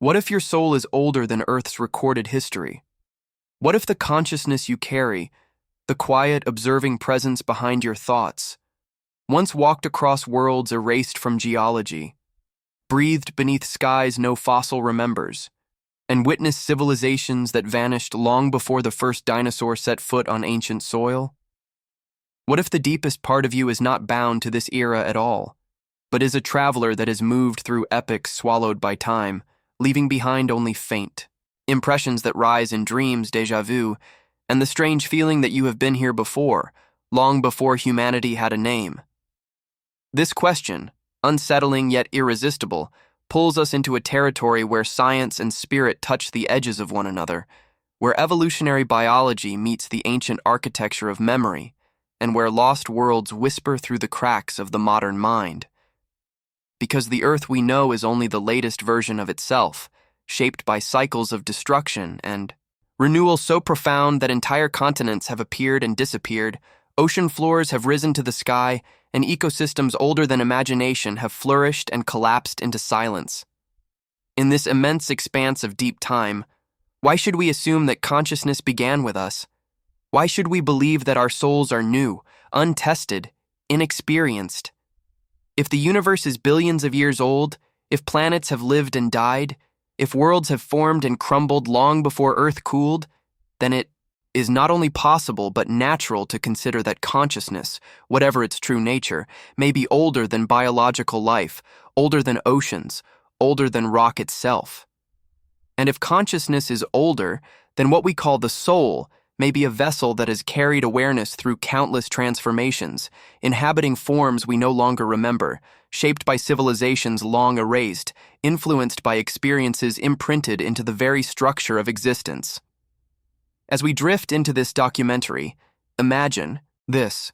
What if your soul is older than Earth's recorded history? What if the consciousness you carry, the quiet, observing presence behind your thoughts, once walked across worlds erased from geology, breathed beneath skies no fossil remembers, and witnessed civilizations that vanished long before the first dinosaur set foot on ancient soil? What if the deepest part of you is not bound to this era at all, but is a traveler that has moved through epochs swallowed by time, leaving behind only faint impressions that rise in dreams, déjà vu, and the strange feeling that you have been here before, long before humanity had a name? This question, unsettling yet irresistible, pulls us into a territory where science and spirit touch the edges of one another, where evolutionary biology meets the ancient architecture of memory, and where lost worlds whisper through the cracks of the modern mind. Because the Earth we know is only the latest version of itself, shaped by cycles of destruction and renewal so profound that entire continents have appeared and disappeared, ocean floors have risen to the sky, and ecosystems older than imagination have flourished and collapsed into silence. In this immense expanse of deep time, why should we assume that consciousness began with us? Why should we believe that our souls are new, untested, inexperienced? If the universe is billions of years old, if planets have lived and died, if worlds have formed and crumbled long before Earth cooled, then it is not only possible but natural to consider that consciousness, whatever its true nature, may be older than biological life, older than oceans, older than rock itself. And if consciousness is older, then what we call the soul may be a vessel that has carried awareness through countless transformations, inhabiting forms we no longer remember, shaped by civilizations long erased, influenced by experiences imprinted into the very structure of existence. As we drift into this documentary, imagine this.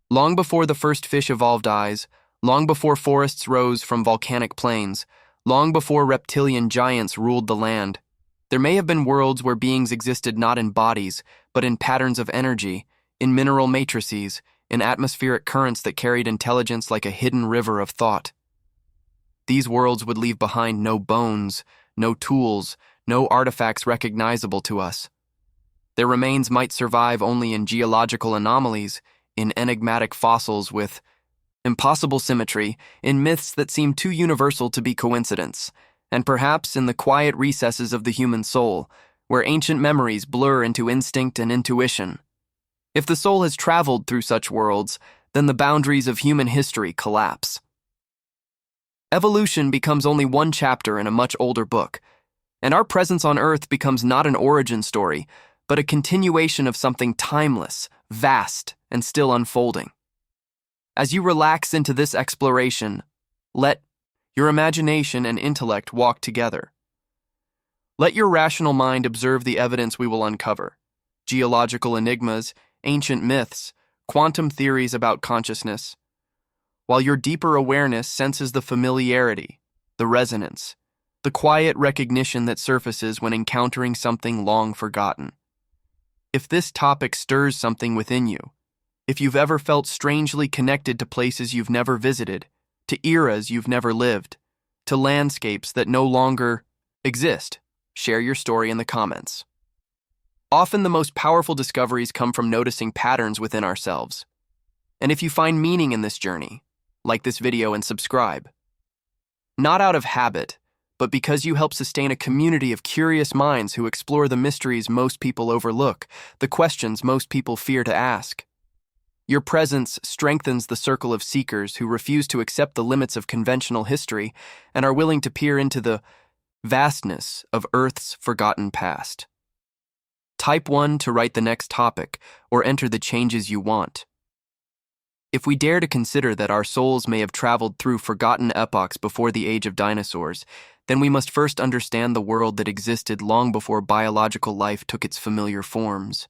Long before the first fish evolved eyes, long before forests rose from volcanic plains, long before reptilian giants ruled the land, there may have been worlds where beings existed not in bodies, but in patterns of energy, in mineral matrices, in atmospheric currents that carried intelligence like a hidden river of thought. These worlds would leave behind no bones, no tools, no artifacts recognizable to us. Their remains might survive only in geological anomalies, in enigmatic fossils with impossible symmetry, in myths that seem too universal to be coincidence, and perhaps in the quiet recesses of the human soul, where ancient memories blur into instinct and intuition. If the soul has traveled through such worlds, then the boundaries of human history collapse. Evolution becomes only one chapter in a much older book, and our presence on Earth becomes not an origin story, but a continuation of something timeless, vast, and still unfolding. As you relax into this exploration, let your imagination and intellect walk together. Let your rational mind observe the evidence we will uncover: geological enigmas, ancient myths, quantum theories about consciousness, while your deeper awareness senses the familiarity, the resonance, the quiet recognition that surfaces when encountering something long forgotten. If this topic stirs something within you, if you've ever felt strangely connected to places you've never visited, to eras you've never lived, to landscapes that no longer exist, share your story in the comments. Often the most powerful discoveries come from noticing patterns within ourselves. And if you find meaning in this journey, like this video and subscribe. Not out of habit, but because you help sustain a community of curious minds who explore the mysteries most people overlook, the questions most people fear to ask. Your presence strengthens the circle of seekers who refuse to accept the limits of conventional history and are willing to peer into the vastness of Earth's forgotten past. Type 1 to write the next topic or enter the changes you want. If we dare to consider that our souls may have traveled through forgotten epochs before the age of dinosaurs, then we must first understand the world that existed long before biological life took its familiar forms.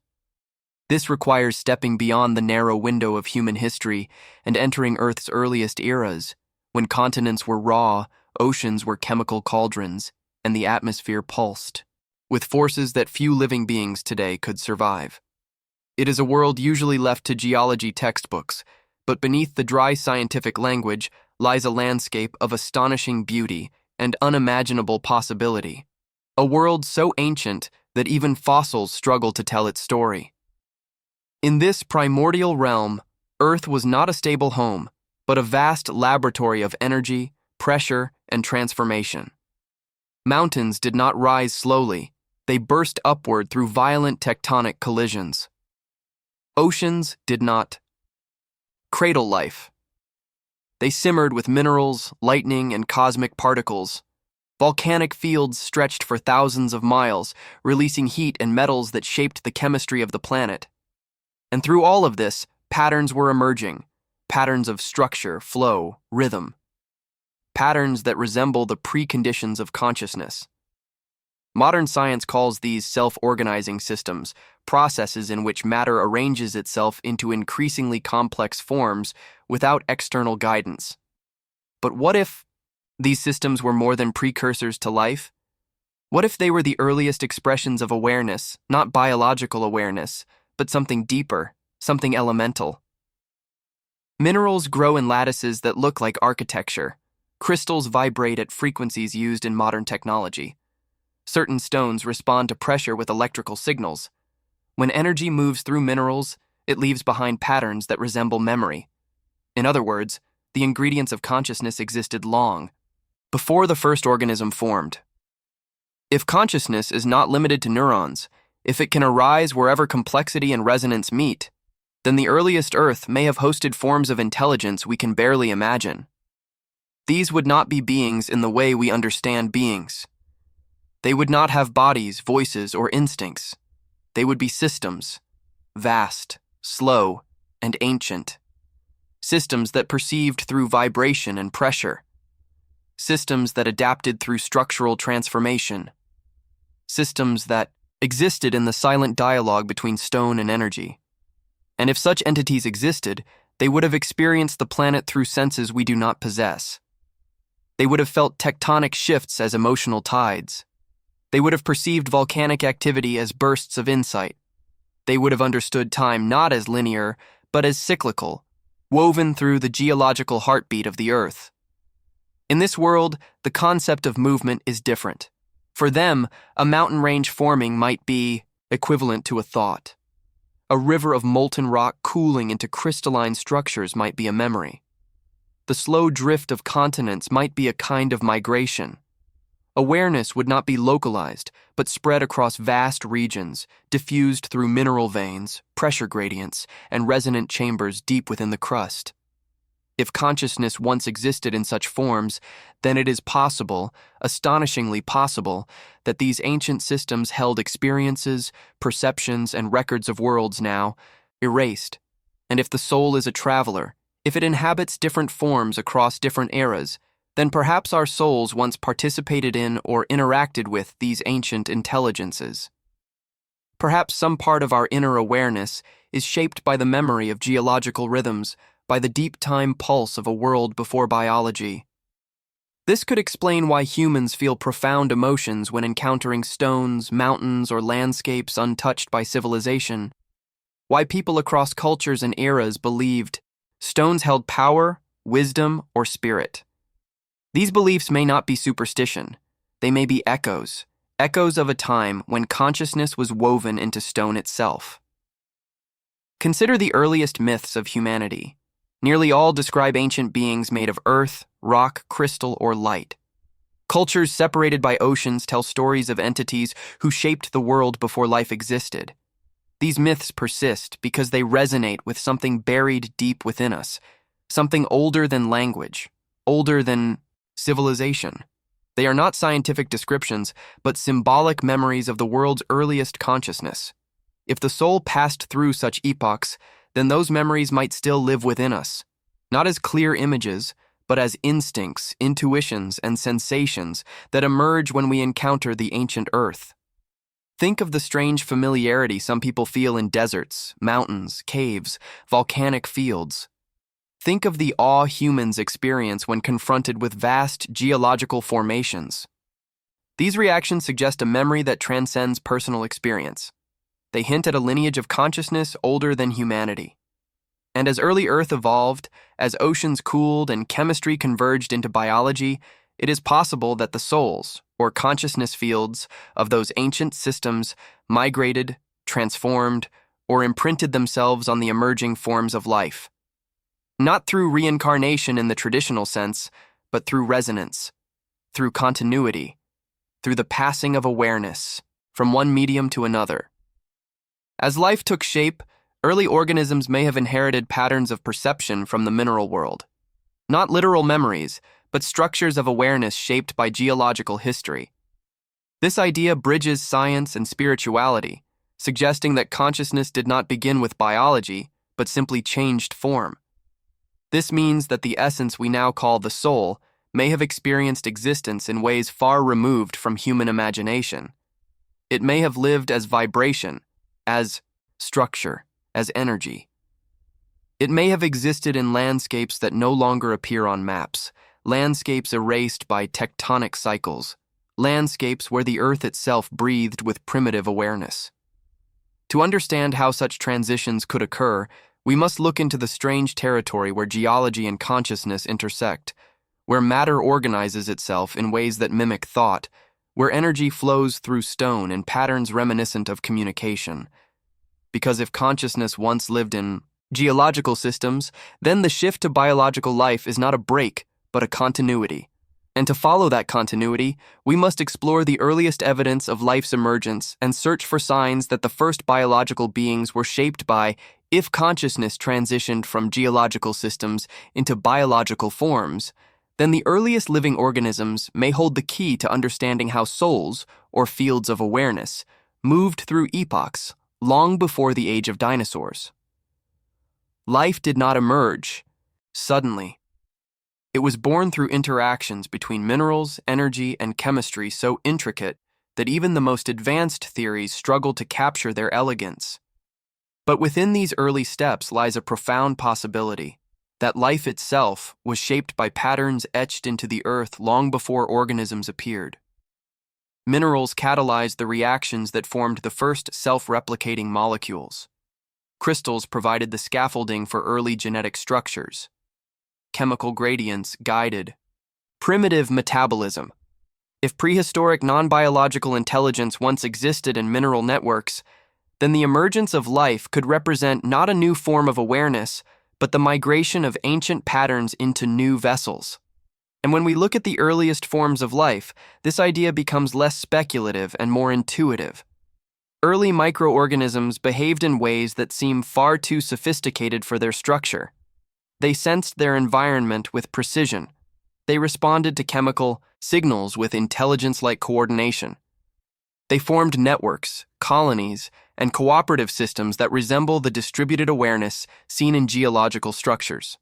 This requires stepping beyond the narrow window of human history and entering Earth's earliest eras, when continents were raw, oceans were chemical cauldrons, and the atmosphere pulsed, with forces that few living beings today could survive. It is a world usually left to geology textbooks, but beneath the dry scientific language lies a landscape of astonishing beauty and unimaginable possibility. A world so ancient that even fossils struggle to tell its story. In this primordial realm, Earth was not a stable home, but a vast laboratory of energy, pressure, and transformation. Mountains did not rise slowly, they burst upward through violent tectonic collisions. Oceans did not cradle life. They simmered with minerals, lightning, and cosmic particles. Volcanic fields stretched for thousands of miles, releasing heat and metals that shaped the chemistry of the planet. And through all of this, patterns were emerging, patterns of structure, flow, rhythm. Patterns that resemble the preconditions of consciousness. Modern science calls these self-organizing systems, processes in which matter arranges itself into increasingly complex forms without external guidance. But what if these systems were more than precursors to life? What if they were the earliest expressions of awareness, not biological awareness, but something deeper, something elemental? Minerals grow in lattices that look like architecture. Crystals vibrate at frequencies used in modern technology. Certain stones respond to pressure with electrical signals. When energy moves through minerals, it leaves behind patterns that resemble memory. In other words, the ingredients of consciousness existed long before the first organism formed. If consciousness is not limited to neurons, if it can arise wherever complexity and resonance meet, then the earliest Earth may have hosted forms of intelligence we can barely imagine. These would not be beings in the way we understand beings. They would not have bodies, voices, or instincts. They would be systems, vast, slow, and ancient. Systems that perceived through vibration and pressure. Systems that adapted through structural transformation. Systems that existed in the silent dialogue between stone and energy. And if such entities existed, they would have experienced the planet through senses we do not possess. They would have felt tectonic shifts as emotional tides. They would have perceived volcanic activity as bursts of insight. They would have understood time not as linear, but as cyclical, woven through the geological heartbeat of the Earth. In this world, the concept of movement is different. For them, a mountain range forming might be equivalent to a thought. A river of molten rock cooling into crystalline structures might be a memory. The slow drift of continents might be a kind of migration. Awareness would not be localized, but spread across vast regions, diffused through mineral veins, pressure gradients, and resonant chambers deep within the crust. If consciousness once existed in such forms, then it is possible, astonishingly possible, that these ancient systems held experiences, perceptions, and records of worlds now erased. And if the soul is a traveler, if it inhabits different forms across different eras, then perhaps our souls once participated in or interacted with these ancient intelligences. Perhaps some part of our inner awareness is shaped by the memory of geological rhythms, by the deep time pulse of a world before biology. This could explain why humans feel profound emotions when encountering stones, mountains, or landscapes untouched by civilization. Why people across cultures and eras believed stones held power, wisdom, or spirit. These beliefs may not be superstition. They may be echoes of a time when consciousness was woven into stone itself. Consider the earliest myths of humanity. Nearly all describe ancient beings made of earth, rock, crystal, or light. Cultures separated by oceans tell stories of entities who shaped the world before life existed. These myths persist because they resonate with something buried deep within us, something older than language, older than civilization. They are not scientific descriptions, but symbolic memories of the world's earliest consciousness. If the soul passed through such epochs, then those memories might still live within us, not as clear images, but as instincts, intuitions, and sensations that emerge when we encounter the ancient earth. Think of the strange familiarity some people feel in deserts, mountains, caves, volcanic fields. Think of the awe humans experience when confronted with vast geological formations. These reactions suggest a memory that transcends personal experience. They hint at a lineage of consciousness older than humanity. And as early Earth evolved, as oceans cooled and chemistry converged into biology, it is possible that the souls, or consciousness fields, of those ancient systems migrated, transformed, or imprinted themselves on the emerging forms of life. Not through reincarnation in the traditional sense, but through resonance, through continuity, through the passing of awareness from one medium to another. As life took shape, early organisms may have inherited patterns of perception from the mineral world. Not literal memories, but structures of awareness shaped by geological history. This idea bridges science and spirituality, suggesting that consciousness did not begin with biology, but simply changed form. This means that the essence we now call the soul may have experienced existence in ways far removed from human imagination. It may have lived as vibration, as structure, as energy. It may have existed in landscapes that no longer appear on maps, landscapes erased by tectonic cycles, landscapes where the earth itself breathed with primitive awareness. To understand how such transitions could occur, we must look into the strange territory where geology and consciousness intersect, where matter organizes itself in ways that mimic thought, where energy flows through stone in patterns reminiscent of communication. Because if consciousness once lived in geological systems, then the shift to biological life is not a break, but a continuity. And to follow that continuity, we must explore the earliest evidence of life's emergence and search for signs that the first biological beings were shaped by, if consciousness transitioned from geological systems into biological forms, then the earliest living organisms may hold the key to understanding how souls, or fields of awareness, moved through epochs long before the age of dinosaurs. Life did not emerge suddenly. It was born through interactions between minerals, energy, and chemistry so intricate that even the most advanced theories struggle to capture their elegance. But within these early steps lies a profound possibility that life itself was shaped by patterns etched into the earth long before organisms appeared. Minerals catalyzed the reactions that formed the first self-replicating molecules. Crystals provided the scaffolding for early genetic structures. Chemical gradients guided primitive metabolism. If prehistoric non-biological intelligence once existed in mineral networks, then the emergence of life could represent not a new form of awareness, but the migration of ancient patterns into new vessels. And when we look at the earliest forms of life, this idea becomes less speculative and more intuitive. Early microorganisms behaved in ways that seem far too sophisticated for their structure. They sensed their environment with precision. They responded to chemical signals with intelligence-like coordination. They formed networks, colonies, and cooperative systems that resemble the distributed awareness seen in geological structures.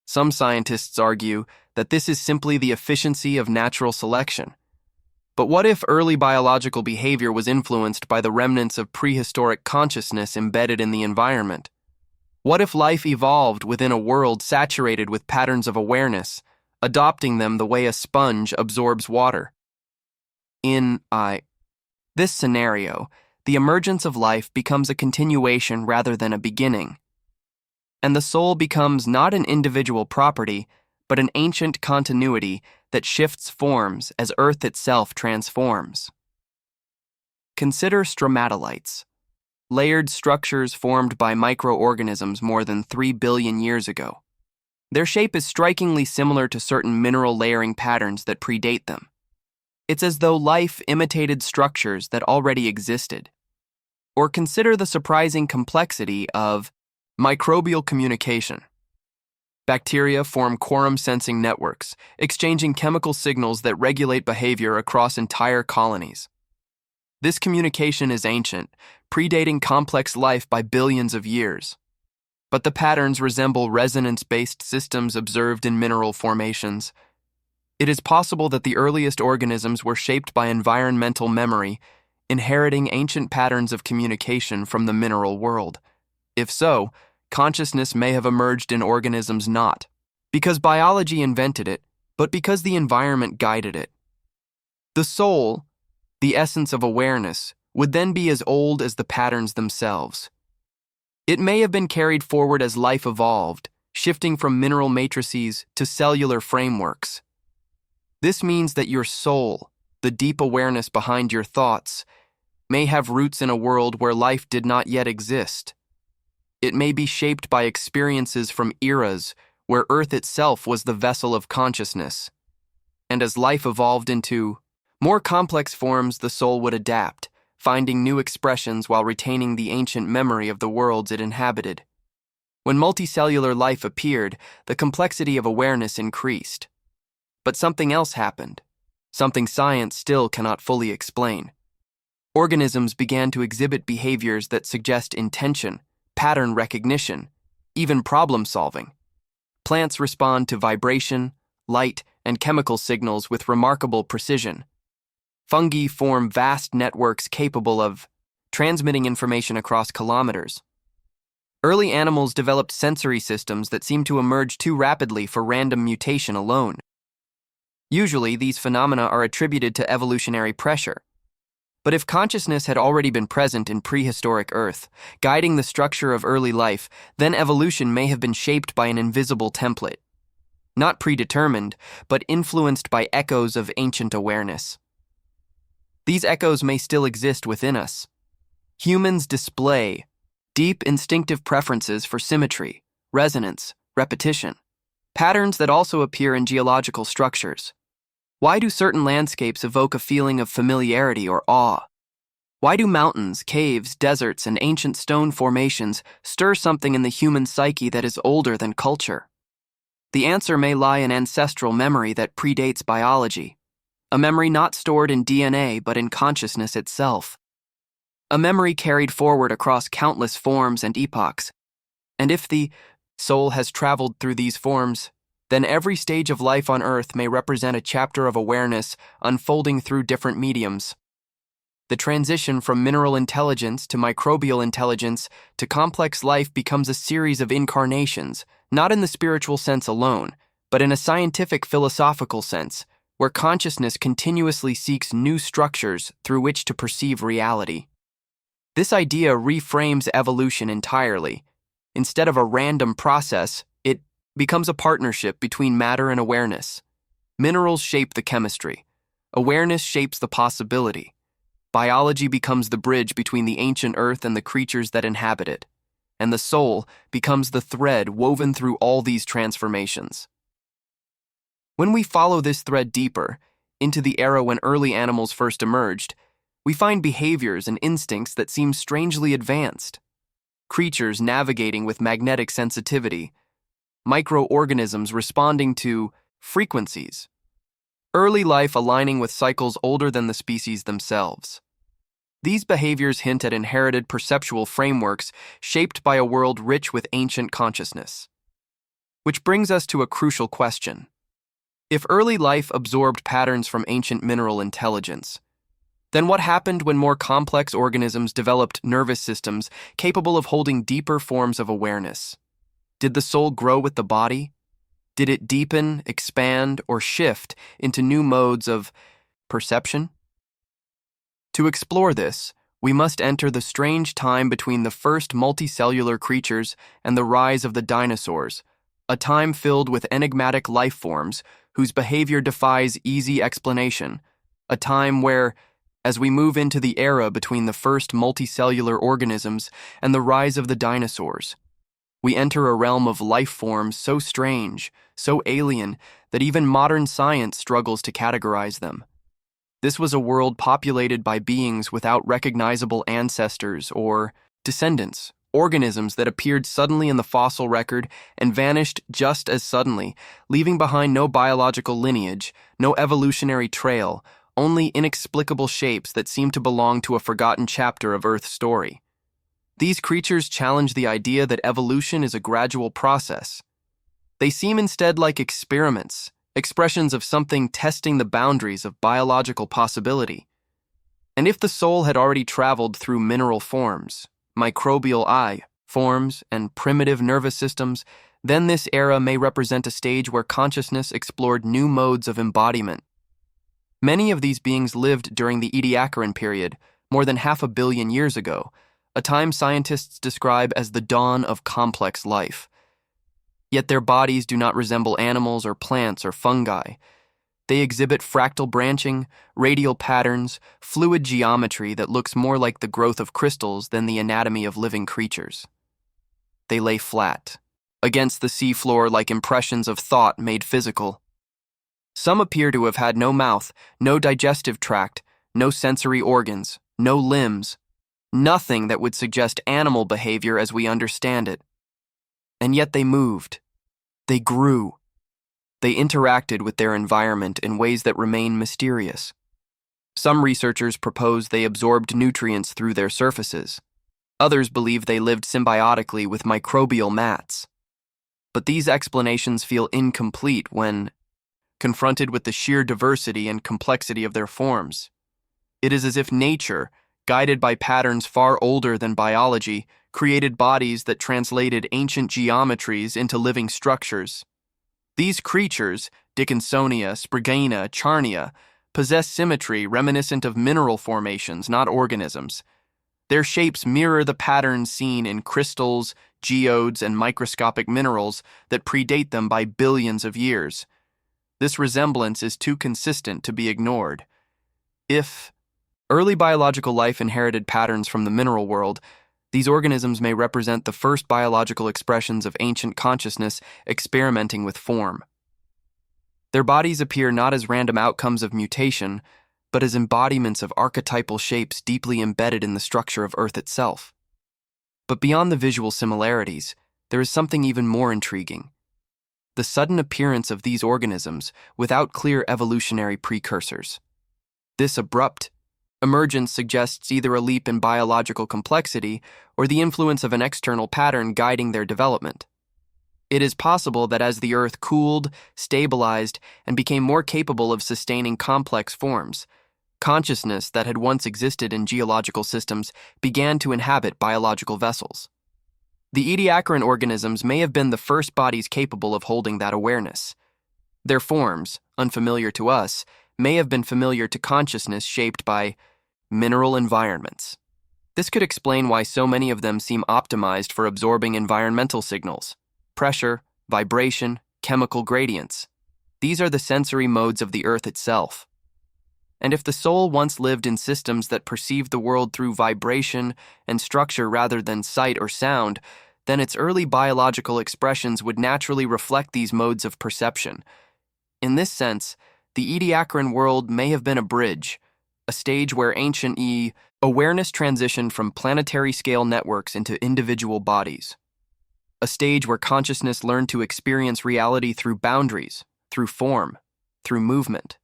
Some scientists argue that this is simply the efficiency of natural selection. But what if early biological behavior was influenced by the remnants of prehistoric consciousness embedded in the environment? What if life evolved within a world saturated with patterns of awareness, adopting them the way a sponge absorbs water? In this scenario, the emergence of life becomes a continuation rather than a beginning, and the soul becomes not an individual property, but an ancient continuity that shifts forms as Earth itself transforms. Consider stromatolites, layered structures formed by microorganisms more than 3 billion years ago. Their shape is strikingly similar to certain mineral layering patterns that predate them. It's as though life imitated structures that already existed. Or consider the surprising complexity of microbial communication. Bacteria form quorum-sensing networks, exchanging chemical signals that regulate behavior across entire colonies. This communication is ancient, predating complex life by billions of years. But the patterns resemble resonance-based systems observed in mineral formations. It is possible that the earliest organisms were shaped by environmental memory, inheriting ancient patterns of communication from the mineral world. If so, consciousness may have emerged in organisms not because biology invented it, but because the environment guided it. The soul, the essence of awareness, would then be as old as the patterns themselves. It may have been carried forward as life evolved, shifting from mineral matrices to cellular frameworks. This means that your soul, the deep awareness behind your thoughts, may have roots in a world where life did not yet exist. It may be shaped by experiences from eras where Earth itself was the vessel of consciousness. And as life evolved into more complex forms, the soul would adapt, finding new expressions while retaining the ancient memory of the worlds it inhabited. When multicellular life appeared, the complexity of awareness increased. But something else happened, something science still cannot fully explain. Organisms began to exhibit behaviors that suggest intention, pattern recognition, even problem solving. Plants respond to vibration, light, and chemical signals with remarkable precision. Fungi form vast networks capable of transmitting information across kilometers. Early animals developed sensory systems that seem to emerge too rapidly for random mutation alone. Usually, these phenomena are attributed to evolutionary pressure. But if consciousness had already been present in prehistoric Earth, guiding the structure of early life, then evolution may have been shaped by an invisible template. Not predetermined, but influenced by echoes of ancient awareness. These echoes may still exist within us. Humans display deep instinctive preferences for symmetry, resonance, repetition, patterns that also appear in geological structures. Why do certain landscapes evoke a feeling of familiarity or awe? Why do mountains, caves, deserts, and ancient stone formations stir something in the human psyche that is older than culture? The answer may lie in ancestral memory that predates biology, a memory not stored in DNA but in consciousness itself. A memory carried forward across countless forms and epochs. And if the soul has traveled through these forms, then every stage of life on Earth may represent a chapter of awareness unfolding through different mediums. The transition from mineral intelligence to microbial intelligence to complex life becomes a series of incarnations, not in the spiritual sense alone, but in a scientific philosophical sense, where consciousness continuously seeks new structures through which to perceive reality. This idea reframes evolution entirely. Instead of a random process, it becomes a partnership between matter and awareness. Minerals shape the chemistry. Awareness shapes the possibility. Biology becomes the bridge between the ancient Earth and the creatures that inhabit it. And the soul becomes the thread woven through all these transformations. When we follow this thread deeper, into the era when early animals first emerged, we find behaviors and instincts that seem strangely advanced. Creatures navigating with magnetic sensitivity, microorganisms responding to frequencies, early life aligning with cycles older than the species themselves. These behaviors hint at inherited perceptual frameworks shaped by a world rich with ancient consciousness. Which brings us to a crucial question. If early life absorbed patterns from ancient mineral intelligence, then what happened when more complex organisms developed nervous systems capable of holding deeper forms of awareness? Did the soul grow with the body? Did it deepen, expand, or shift into new modes of perception? To explore this, we must enter the strange time between the first multicellular creatures and the rise of the dinosaurs, a time filled with enigmatic life forms whose behavior defies easy explanation, a time where, as we move into the era between the first multicellular organisms and the rise of the dinosaurs, we enter a realm of life forms so strange, so alien, that even modern science struggles to categorize them. This was a world populated by beings without recognizable ancestors or descendants, organisms that appeared suddenly in the fossil record and vanished just as suddenly, leaving behind no biological lineage, no evolutionary trail, only inexplicable shapes that seem to belong to a forgotten chapter of Earth's story. These creatures challenge the idea that evolution is a gradual process. They seem instead like experiments, expressions of something testing the boundaries of biological possibility. And if the soul had already traveled through mineral forms, microbial eye forms, and primitive nervous systems, then this era may represent a stage where consciousness explored new modes of embodiment. Many of these beings lived during the Ediacaran period, more than 500 million years ago, a time scientists describe as the dawn of complex life. Yet their bodies do not resemble animals or plants or fungi. They exhibit fractal branching, radial patterns, fluid geometry that looks more like the growth of crystals than the anatomy of living creatures. They lay flat, against the seafloor like impressions of thought made physical. Some appear to have had no mouth, no digestive tract, no sensory organs, no limbs, nothing that would suggest animal behavior as we understand it. And yet they moved. They grew. They interacted with their environment in ways that remain mysterious. Some researchers propose they absorbed nutrients through their surfaces. Others believe they lived symbiotically with microbial mats. But these explanations feel incomplete when confronted with the sheer diversity and complexity of their forms. It is as if nature, guided by patterns far older than biology, created bodies that translated ancient geometries into living structures. These creatures, Dickinsonia, Sprigana, Charnia, possess symmetry reminiscent of mineral formations, not organisms. Their shapes mirror the patterns seen in crystals, geodes, and microscopic minerals that predate them by billions of years. This resemblance is too consistent to be ignored. If early biological life inherited patterns from the mineral world, these organisms may represent the first biological expressions of ancient consciousness experimenting with form. Their bodies appear not as random outcomes of mutation, but as embodiments of archetypal shapes deeply embedded in the structure of Earth itself. But beyond the visual similarities, there is something even more intriguing: the sudden appearance of these organisms without clear evolutionary precursors. This abrupt emergence suggests either a leap in biological complexity or the influence of an external pattern guiding their development. It is possible that as the Earth cooled, stabilized, and became more capable of sustaining complex forms, consciousness that had once existed in geological systems began to inhabit biological vessels. The Ediacaran organisms may have been the first bodies capable of holding that awareness. Their forms, unfamiliar to us, may have been familiar to consciousness shaped by mineral environments. This could explain why so many of them seem optimized for absorbing environmental signals: pressure, vibration, chemical gradients. These are the sensory modes of the Earth itself. And if the soul once lived in systems that perceived the world through vibration and structure rather than sight or sound, then its early biological expressions would naturally reflect these modes of perception. In this sense, the Ediacaran world may have been a bridge, a stage where ancient awareness transitioned from planetary-scale networks into individual bodies. A stage where consciousness learned to experience reality through boundaries, through form, through movement.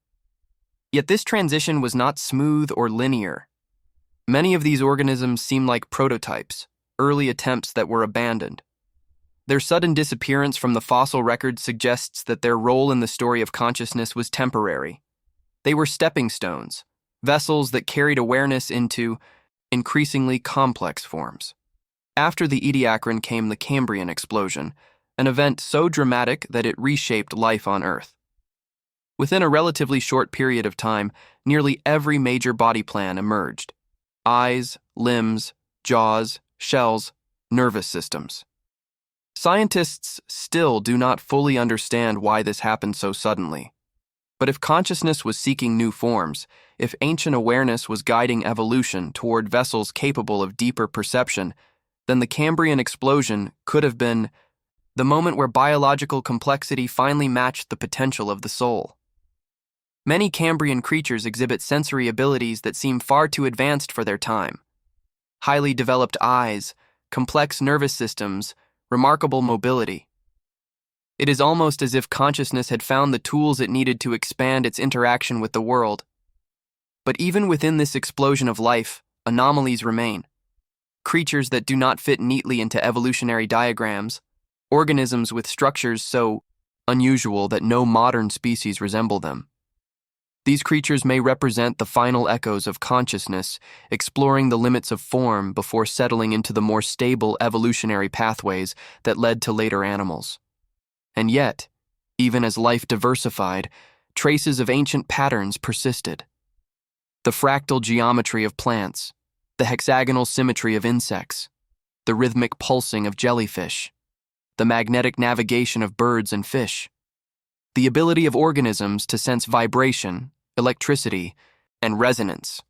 Yet this transition was not smooth or linear. Many of these organisms seem like prototypes, early attempts that were abandoned. Their sudden disappearance from the fossil record suggests that their role in the story of consciousness was temporary. They were stepping stones, vessels that carried awareness into increasingly complex forms. After the Ediacaran came the Cambrian explosion, an event so dramatic that it reshaped life on Earth. Within a relatively short period of time, nearly every major body plan emerged: eyes, limbs, jaws, shells, nervous systems. Scientists still do not fully understand why this happened so suddenly. But if consciousness was seeking new forms, if ancient awareness was guiding evolution toward vessels capable of deeper perception, then the Cambrian explosion could have been the moment where biological complexity finally matched the potential of the soul. Many Cambrian creatures exhibit sensory abilities that seem far too advanced for their time. Highly developed eyes, complex nervous systems, remarkable mobility. It is almost as if consciousness had found the tools it needed to expand its interaction with the world. But even within this explosion of life, anomalies remain. Creatures that do not fit neatly into evolutionary diagrams, organisms with structures so unusual that no modern species resemble them. These creatures may represent the final echoes of consciousness, exploring the limits of form before settling into the more stable evolutionary pathways that led to later animals. And yet, even as life diversified, traces of ancient patterns persisted. The fractal geometry of plants, the hexagonal symmetry of insects, the rhythmic pulsing of jellyfish, the magnetic navigation of birds and fish. the ability of organisms to sense vibration, electricity, and resonance.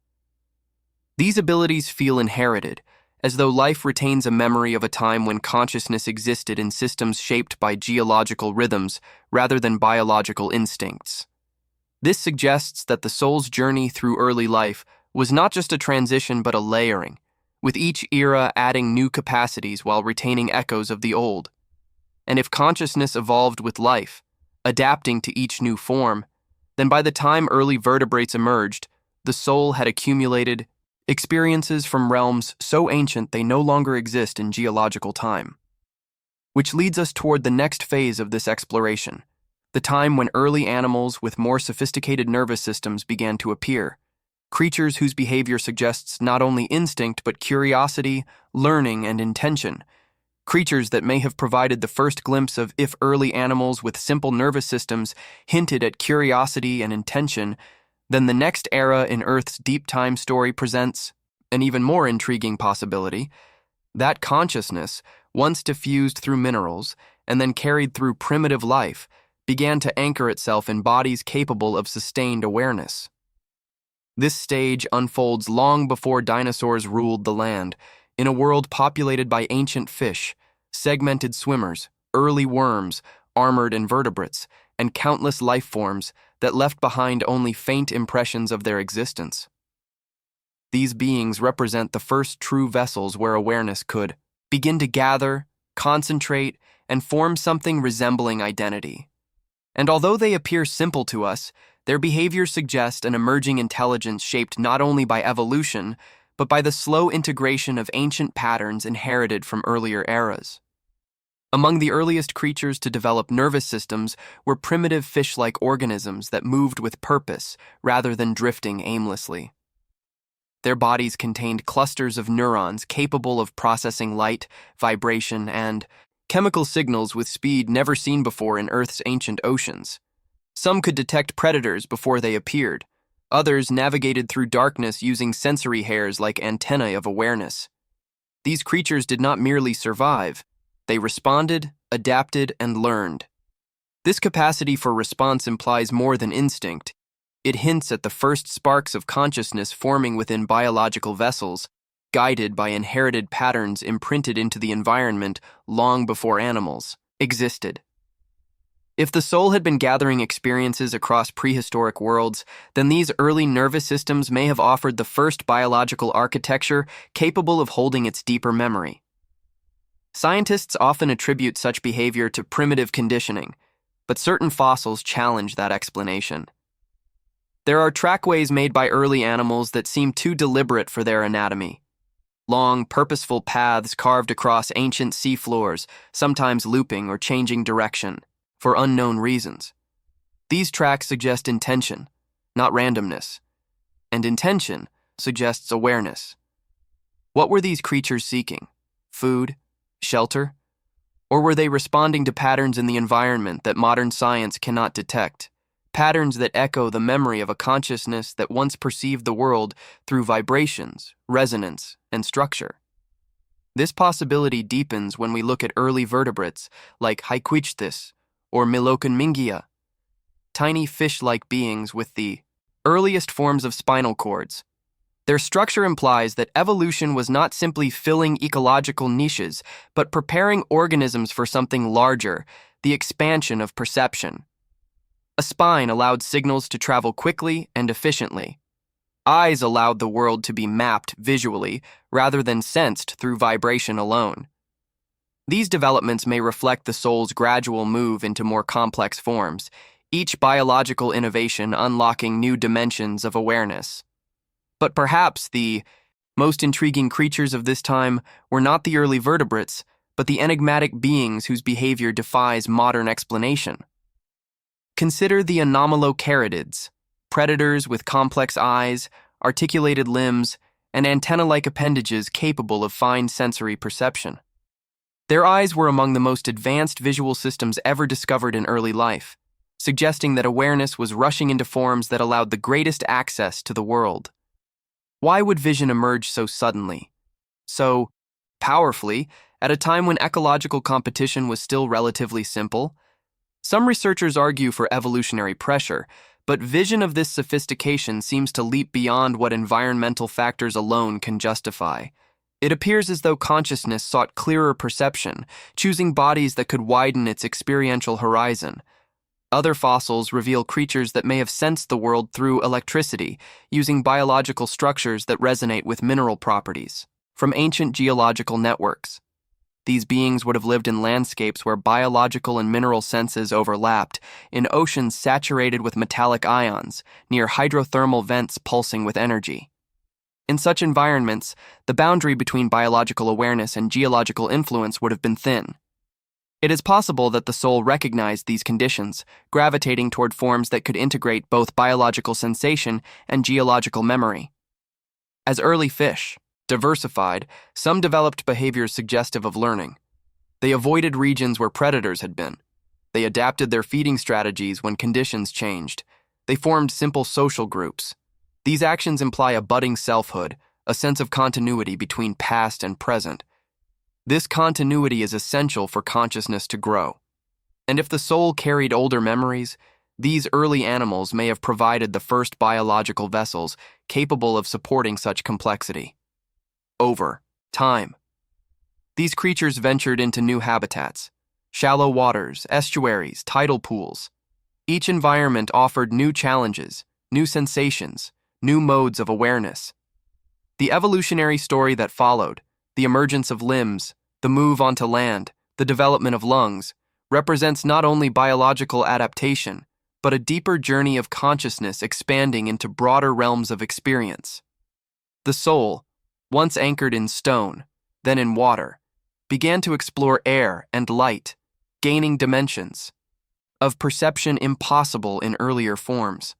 These abilities feel inherited, as though life retains a memory of a time when consciousness existed in systems shaped by geological rhythms rather than biological instincts. This suggests that the soul's journey through early life was not just a transition but a layering, with each era adding new capacities while retaining echoes of the old. And if consciousness evolved with life, adapting to each new form, then by the time early vertebrates emerged, the soul had accumulated experiences from realms so ancient they no longer exist in geological time. Which leads us toward the next phase of this exploration, the time when early animals with more sophisticated nervous systems began to appear, creatures whose behavior suggests not only instinct but curiosity, learning, and intention, creatures that may have provided the first glimpse of if early animals with simple nervous systems hinted at curiosity and intention, then the next era in Earth's deep time story presents an even more intriguing possibility. That consciousness, once diffused through minerals and then carried through primitive life, began to anchor itself in bodies capable of sustained awareness. This stage unfolds long before dinosaurs ruled the land, in a world populated by ancient fish, segmented swimmers, early worms, armored invertebrates, and countless life forms that left behind only faint impressions of their existence. These beings represent the first true vessels where awareness could begin to gather, concentrate, and form something resembling identity. And although they appear simple to us, their behaviors suggest an emerging intelligence shaped not only by evolution, but by the slow integration of ancient patterns inherited from earlier eras. Among the earliest creatures to develop nervous systems were primitive fish-like organisms that moved with purpose rather than drifting aimlessly. Their bodies contained clusters of neurons capable of processing light, vibration, and chemical signals with speed never seen before in Earth's ancient oceans. Some could detect predators before they appeared. Others navigated through darkness using sensory hairs like antennae of awareness. These creatures did not merely survive. They responded, adapted, and learned. This capacity for response implies more than instinct. It hints at the first sparks of consciousness forming within biological vessels, guided by inherited patterns imprinted into the environment long before animals existed. If the soul had been gathering experiences across prehistoric worlds, then these early nervous systems may have offered the first biological architecture capable of holding its deeper memory. Scientists often attribute such behavior to primitive conditioning, but certain fossils challenge that explanation. There are trackways made by early animals that seem too deliberate for their anatomy. Long, purposeful paths carved across ancient seafloors, sometimes looping or changing direction, for unknown reasons. These tracks suggest intention, not randomness, and intention suggests awareness. What were these creatures seeking? Food? Shelter? Or were they responding to patterns in the environment that modern science cannot detect? Patterns that echo the memory of a consciousness that once perceived the world through vibrations, resonance, and structure. This possibility deepens when we look at early vertebrates like Hyquichtsthis or Miloconmingia, tiny fish-like beings with the earliest forms of spinal cords. Their structure implies that evolution was not simply filling ecological niches, but preparing organisms for something larger, the expansion of perception. A spine allowed signals to travel quickly and efficiently. Eyes allowed the world to be mapped visually rather than sensed through vibration alone. These developments may reflect the soul's gradual move into more complex forms, each biological innovation unlocking new dimensions of awareness. But perhaps the most intriguing creatures of this time were not the early vertebrates, but the enigmatic beings whose behavior defies modern explanation. Consider the anomalocaridids, predators with complex eyes, articulated limbs, and antenna-like appendages capable of fine sensory perception. Their eyes were among the most advanced visual systems ever discovered in early life, suggesting that awareness was rushing into forms that allowed the greatest access to the world. Why would vision emerge so suddenly, so powerfully, at a time when ecological competition was still relatively simple? Some researchers argue for evolutionary pressure, but vision of this sophistication seems to leap beyond what environmental factors alone can justify. It appears as though consciousness sought clearer perception, choosing bodies that could widen its experiential horizon. Other fossils reveal creatures that may have sensed the world through electricity, using biological structures that resonate with mineral properties. From ancient geological networks, these beings would have lived in landscapes where biological and mineral senses overlapped, in oceans saturated with metallic ions, near hydrothermal vents pulsing with energy. In such environments, the boundary between biological awareness and geological influence would have been thin. It is possible that the soul recognized these conditions, gravitating toward forms that could integrate both biological sensation and geological memory. As early fish diversified, some developed behaviors suggestive of learning. They avoided regions where predators had been. They adapted their feeding strategies when conditions changed. They formed simple social groups. These actions imply a budding selfhood, a sense of continuity between past and present. This continuity is essential for consciousness to grow. And if the soul carried older memories, these early animals may have provided the first biological vessels capable of supporting such complexity. Over time, these creatures ventured into new habitats, shallow waters, estuaries, tidal pools. Each environment offered new challenges, new sensations, new modes of awareness. The evolutionary story that followed, the emergence of limbs, the move onto land, the development of lungs, represents not only biological adaptation, but a deeper journey of consciousness expanding into broader realms of experience. The soul, once anchored in stone, then in water, began to explore air and light, gaining dimensions of perception impossible in earlier forms.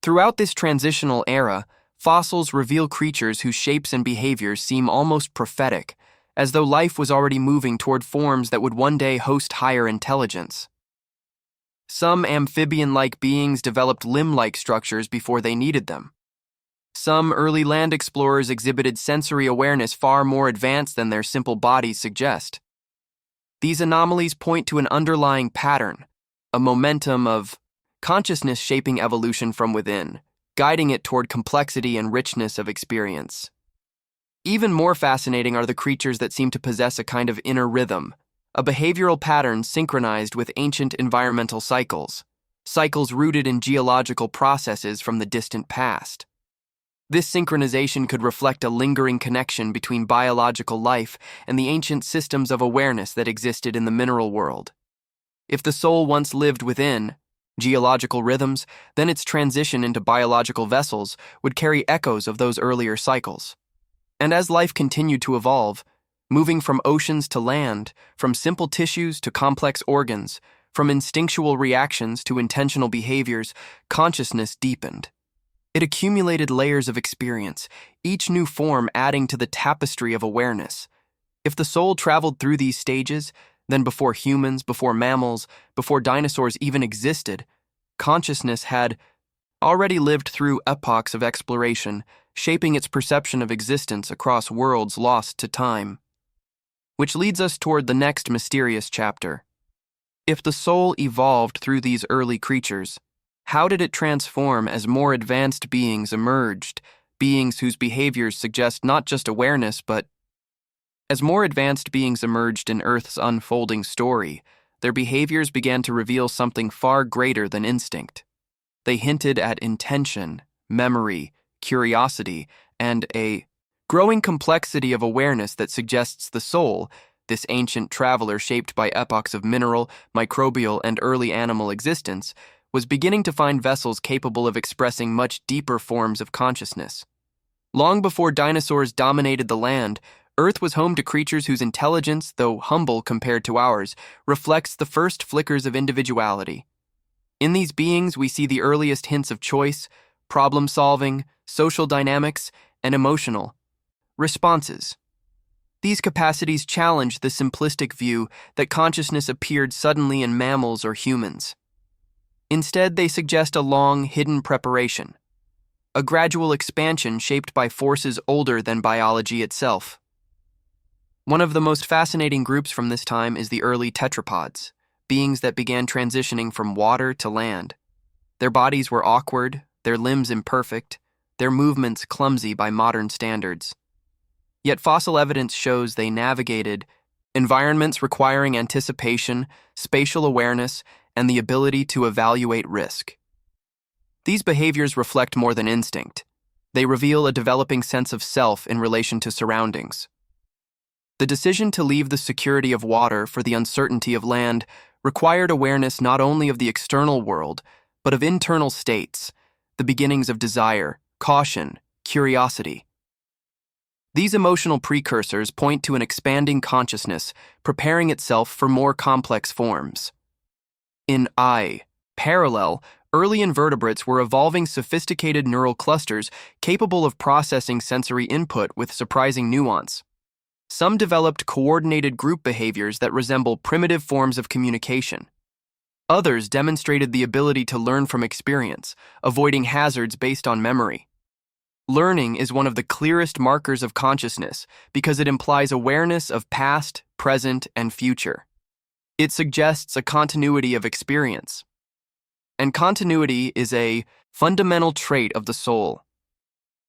Throughout this transitional era, fossils reveal creatures whose shapes and behaviors seem almost prophetic, as though life was already moving toward forms that would one day host higher intelligence. Some amphibian-like beings developed limb-like structures before they needed them. Some early land explorers exhibited sensory awareness far more advanced than their simple bodies suggest. These anomalies point to an underlying pattern, a momentum of consciousness shaping evolution from within, guiding it toward complexity and richness of experience. Even more fascinating are the creatures that seem to possess a kind of inner rhythm, a behavioral pattern synchronized with ancient environmental cycles rooted in geological processes from the distant past. This synchronization could reflect a lingering connection between biological life and the ancient systems of awareness that existed in the mineral world. If the soul once lived within geological rhythms, then its transition into biological vessels would carry echoes of those earlier cycles. And as life continued to evolve, moving from oceans to land, from simple tissues to complex organs, from instinctual reactions to intentional behaviors, consciousness deepened. It accumulated layers of experience, each new form adding to the tapestry of awareness. If the soul traveled through these stages, then before humans, before mammals, before dinosaurs even existed, consciousness had already lived through epochs of exploration, shaping its perception of existence across worlds lost to time. Which leads us toward the next mysterious chapter. If the soul evolved through these early creatures, how did it transform as more advanced beings emerged, beings whose behaviors suggest not just awareness, but as more advanced beings emerged in Earth's unfolding story, their behaviors began to reveal something far greater than instinct. They hinted at intention, memory, curiosity, and a growing complexity of awareness that suggests the soul, this ancient traveler shaped by epochs of mineral, microbial, and early animal existence, was beginning to find vessels capable of expressing much deeper forms of consciousness. Long before dinosaurs dominated the land, Earth was home to creatures whose intelligence, though humble compared to ours, reflects the first flickers of individuality. In these beings, we see the earliest hints of choice, problem-solving, social dynamics, and emotional responses. These capacities challenge the simplistic view that consciousness appeared suddenly in mammals or humans. Instead, they suggest a long, hidden preparation, a gradual expansion shaped by forces older than biology itself. One of the most fascinating groups from this time is the early tetrapods, beings that began transitioning from water to land. Their bodies were awkward, their limbs imperfect, their movements clumsy by modern standards. Yet fossil evidence shows they navigated environments requiring anticipation, spatial awareness, and the ability to evaluate risk. These behaviors reflect more than instinct. They reveal a developing sense of self in relation to surroundings. The decision to leave the security of water for the uncertainty of land required awareness not only of the external world, but of internal states, the beginnings of desire, caution, curiosity. These emotional precursors point to an expanding consciousness preparing itself for more complex forms. In parallel, early invertebrates were evolving sophisticated neural clusters capable of processing sensory input with surprising nuance. Some developed coordinated group behaviors that resemble primitive forms of communication. Others demonstrated the ability to learn from experience, avoiding hazards based on memory. Learning is one of the clearest markers of consciousness because it implies awareness of past, present, and future. It suggests a continuity of experience. And continuity is a fundamental trait of the soul.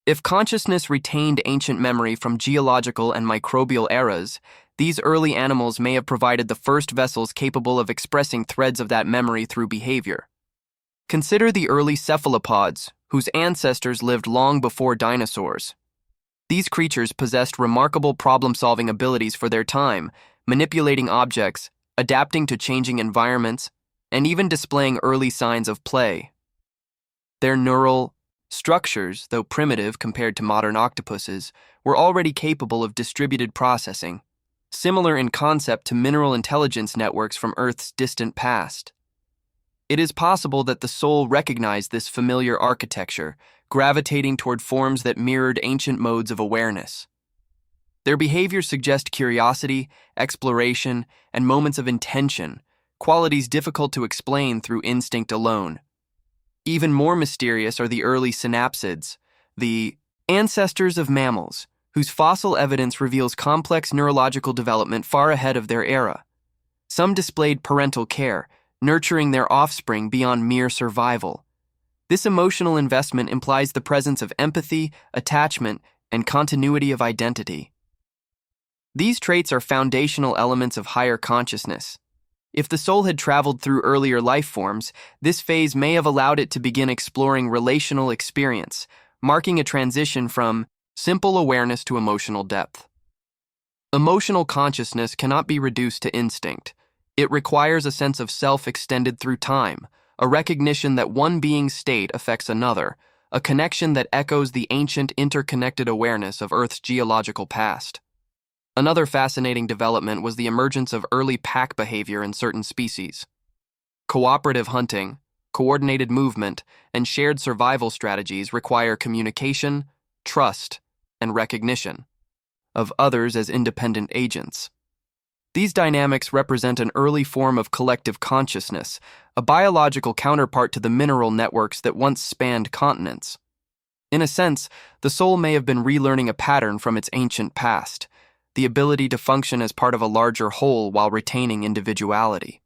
If consciousness retained ancient memory from geological and microbial eras, these early animals may have provided the first vessels capable of expressing threads of that memory through behavior. Consider the early cephalopods, whose ancestors lived long before dinosaurs. These creatures possessed remarkable problem-solving abilities for their time, manipulating objects, adapting to changing environments, and even displaying early signs of play. Their neural structures, though primitive compared to modern octopuses, were already capable of distributed processing, similar in concept to mineral intelligence networks from Earth's distant past. It is possible that the soul recognized this familiar architecture, gravitating toward forms that mirrored ancient modes of awareness. Their behaviors suggest curiosity, exploration, and moments of intention, qualities difficult to explain through instinct alone. Even more mysterious are the early synapsids, the ancestors of mammals, whose fossil evidence reveals complex neurological development far ahead of their era. Some displayed parental care, nurturing their offspring beyond mere survival. This emotional investment implies the presence of empathy, attachment, and continuity of identity. These traits are foundational elements of higher consciousness. If the soul had traveled through earlier life forms, this phase may have allowed it to begin exploring relational experience, marking a transition from simple awareness to emotional depth. Emotional consciousness cannot be reduced to instinct. It requires a sense of self extended through time, a recognition that one being's state affects another, a connection that echoes the ancient interconnected awareness of Earth's geological past. Another fascinating development was the emergence of early pack behavior in certain species. Cooperative hunting, coordinated movement, and shared survival strategies require communication, trust, and recognition of others as independent agents. These dynamics represent an early form of collective consciousness, a biological counterpart to the mineral networks that once spanned continents. In a sense, the soul may have been relearning a pattern from its ancient past, the ability to function as part of a larger whole while retaining individuality.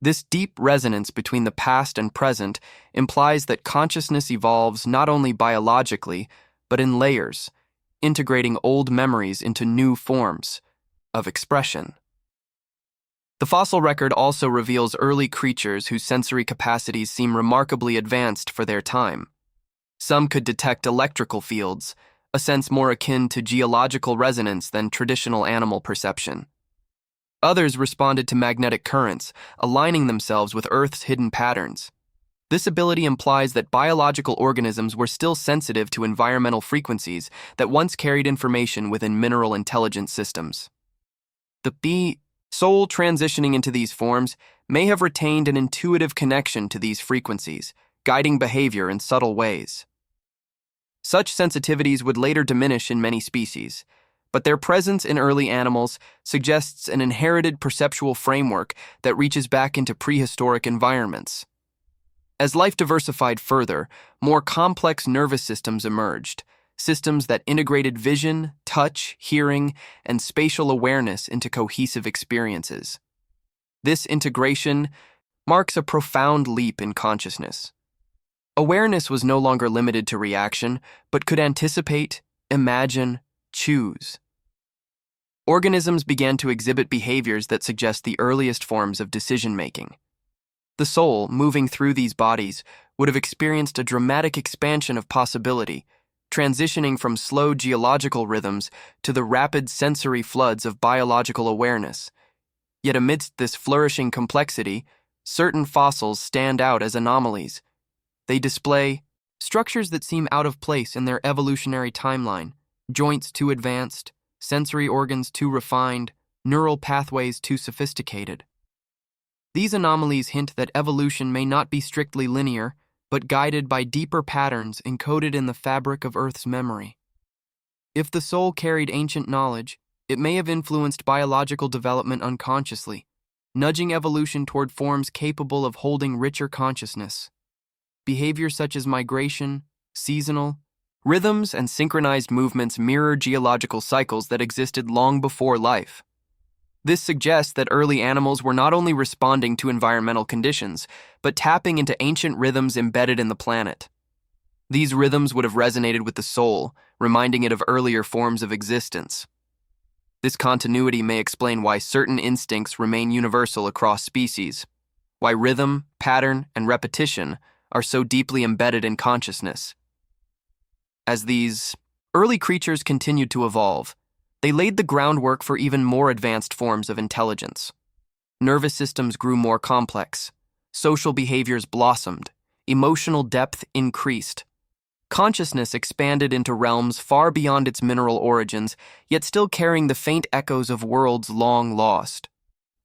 This deep resonance between the past and present implies that consciousness evolves not only biologically, but in layers, integrating old memories into new forms of expression. The fossil record also reveals early creatures whose sensory capacities seem remarkably advanced for their time. Some could detect electrical fields, a sense more akin to geological resonance than traditional animal perception. Others responded to magnetic currents, aligning themselves with Earth's hidden patterns. This ability implies that biological organisms were still sensitive to environmental frequencies that once carried information within mineral intelligence systems. The soul transitioning into these forms may have retained an intuitive connection to these frequencies, guiding behavior in subtle ways. Such sensitivities would later diminish in many species, but their presence in early animals suggests an inherited perceptual framework that reaches back into prehistoric environments. As life diversified further, more complex nervous systems emerged, systems that integrated vision, touch, hearing, and spatial awareness into cohesive experiences. This integration marks a profound leap in consciousness. Awareness was no longer limited to reaction, but could anticipate, imagine, choose. Organisms began to exhibit behaviors that suggest the earliest forms of decision-making. The soul, moving through these bodies, would have experienced a dramatic expansion of possibility, transitioning from slow geological rhythms to the rapid sensory floods of biological awareness. Yet amidst this flourishing complexity, certain fossils stand out as anomalies. They display structures that seem out of place in their evolutionary timeline, joints too advanced, sensory organs too refined, neural pathways too sophisticated. These anomalies hint that evolution may not be strictly linear, but guided by deeper patterns encoded in the fabric of Earth's memory. If the soul carried ancient knowledge, it may have influenced biological development unconsciously, nudging evolution toward forms capable of holding richer consciousness. Behaviors such as migration, seasonal, rhythms, and synchronized movements mirror geological cycles that existed long before life. This suggests that early animals were not only responding to environmental conditions, but tapping into ancient rhythms embedded in the planet. These rhythms would have resonated with the soul, reminding it of earlier forms of existence. This continuity may explain why certain instincts remain universal across species, why rhythm, pattern, and repetition are so deeply embedded in consciousness. As these early creatures continued to evolve, they laid the groundwork for even more advanced forms of intelligence. Nervous systems grew more complex, social behaviors blossomed, emotional depth increased. Consciousness expanded into realms far beyond its mineral origins, yet still carrying the faint echoes of worlds long lost.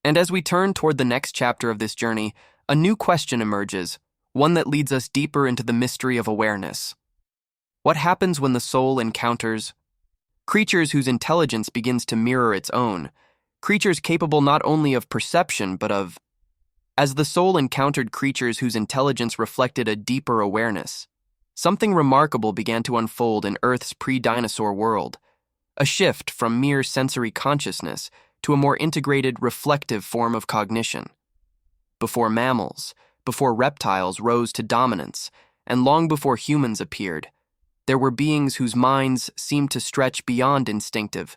And as we turn toward the next chapter of this journey, a new question emerges, one that leads us deeper into the mystery of awareness. What happens when the soul encounters creatures whose intelligence begins to mirror its own, creatures capable not only of perception but of... As the soul encountered creatures whose intelligence reflected a deeper awareness, something remarkable began to unfold in Earth's pre-dinosaur world, a shift from mere sensory consciousness to a more integrated, reflective form of cognition. Before mammals, before reptiles rose to dominance, and long before humans appeared, there were beings whose minds seemed to stretch beyond instinctive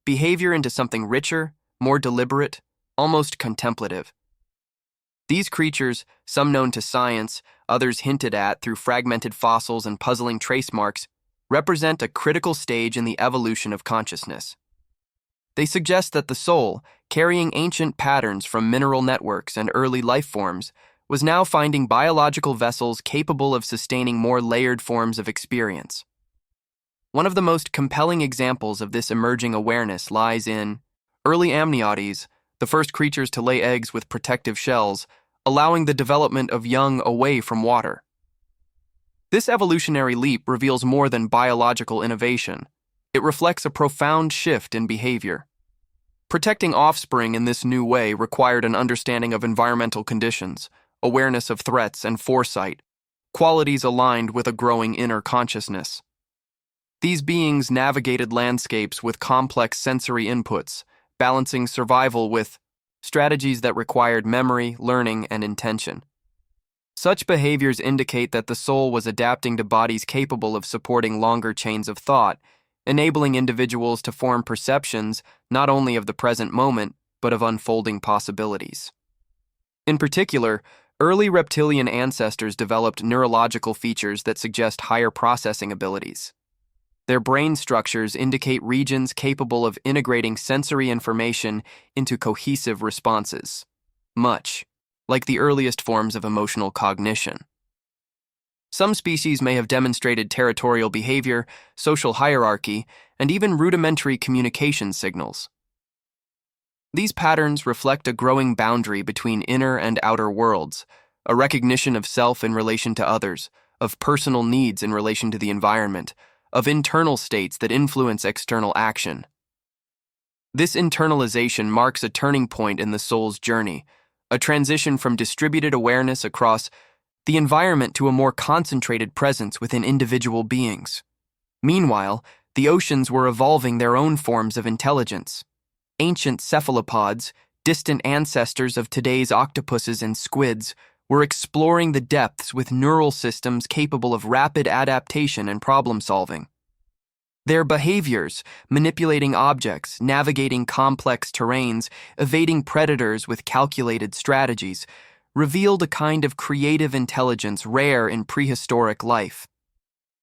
behavior into something richer, more deliberate, almost contemplative. These creatures, some known to science, others hinted at through fragmented fossils and puzzling trace marks, represent a critical stage in the evolution of consciousness. They suggest that the soul, carrying ancient patterns from mineral networks and early life forms, was now finding biological vessels capable of sustaining more layered forms of experience. One of the most compelling examples of this emerging awareness lies in early amniotes, the first creatures to lay eggs with protective shells, allowing the development of young away from water. This evolutionary leap reveals more than biological innovation. It reflects a profound shift in behavior. Protecting offspring in this new way required an understanding of environmental conditions, awareness of threats, and foresight, qualities aligned with a growing inner consciousness. These beings navigated landscapes with complex sensory inputs, balancing survival with strategies that required memory, learning, and intention. Such behaviors indicate that the soul was adapting to bodies capable of supporting longer chains of thought, enabling individuals to form perceptions not only of the present moment, but of unfolding possibilities. In particular, early reptilian ancestors developed neurological features that suggest higher processing abilities. Their brain structures indicate regions capable of integrating sensory information into cohesive responses, much like the earliest forms of emotional cognition. Some species may have demonstrated territorial behavior, social hierarchy, and even rudimentary communication signals. These patterns reflect a growing boundary between inner and outer worlds, a recognition of self in relation to others, of personal needs in relation to the environment, of internal states that influence external action. This internalization marks a turning point in the soul's journey, a transition from distributed awareness across the environment to a more concentrated presence within individual beings. Meanwhile, the oceans were evolving their own forms of intelligence. Ancient cephalopods, distant ancestors of today's octopuses and squids, were exploring the depths with neural systems capable of rapid adaptation and problem-solving. Their behaviors, manipulating objects, navigating complex terrains, evading predators with calculated strategies, revealed a kind of creative intelligence rare in prehistoric life.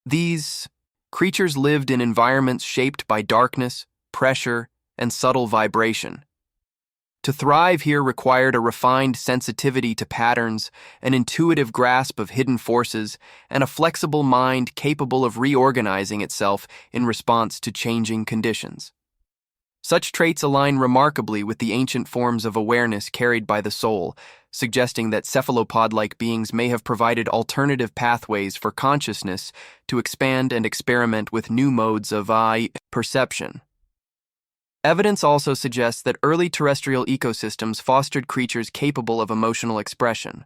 These creatures lived in environments shaped by darkness, pressure, and subtle vibration. To thrive here required a refined sensitivity to patterns, an intuitive grasp of hidden forces, and a flexible mind capable of reorganizing itself in response to changing conditions. Such traits align remarkably with the ancient forms of awareness carried by the soul, suggesting that cephalopod-like beings may have provided alternative pathways for consciousness to expand and experiment with new modes of perception. Evidence also suggests that early terrestrial ecosystems fostered creatures capable of emotional expression.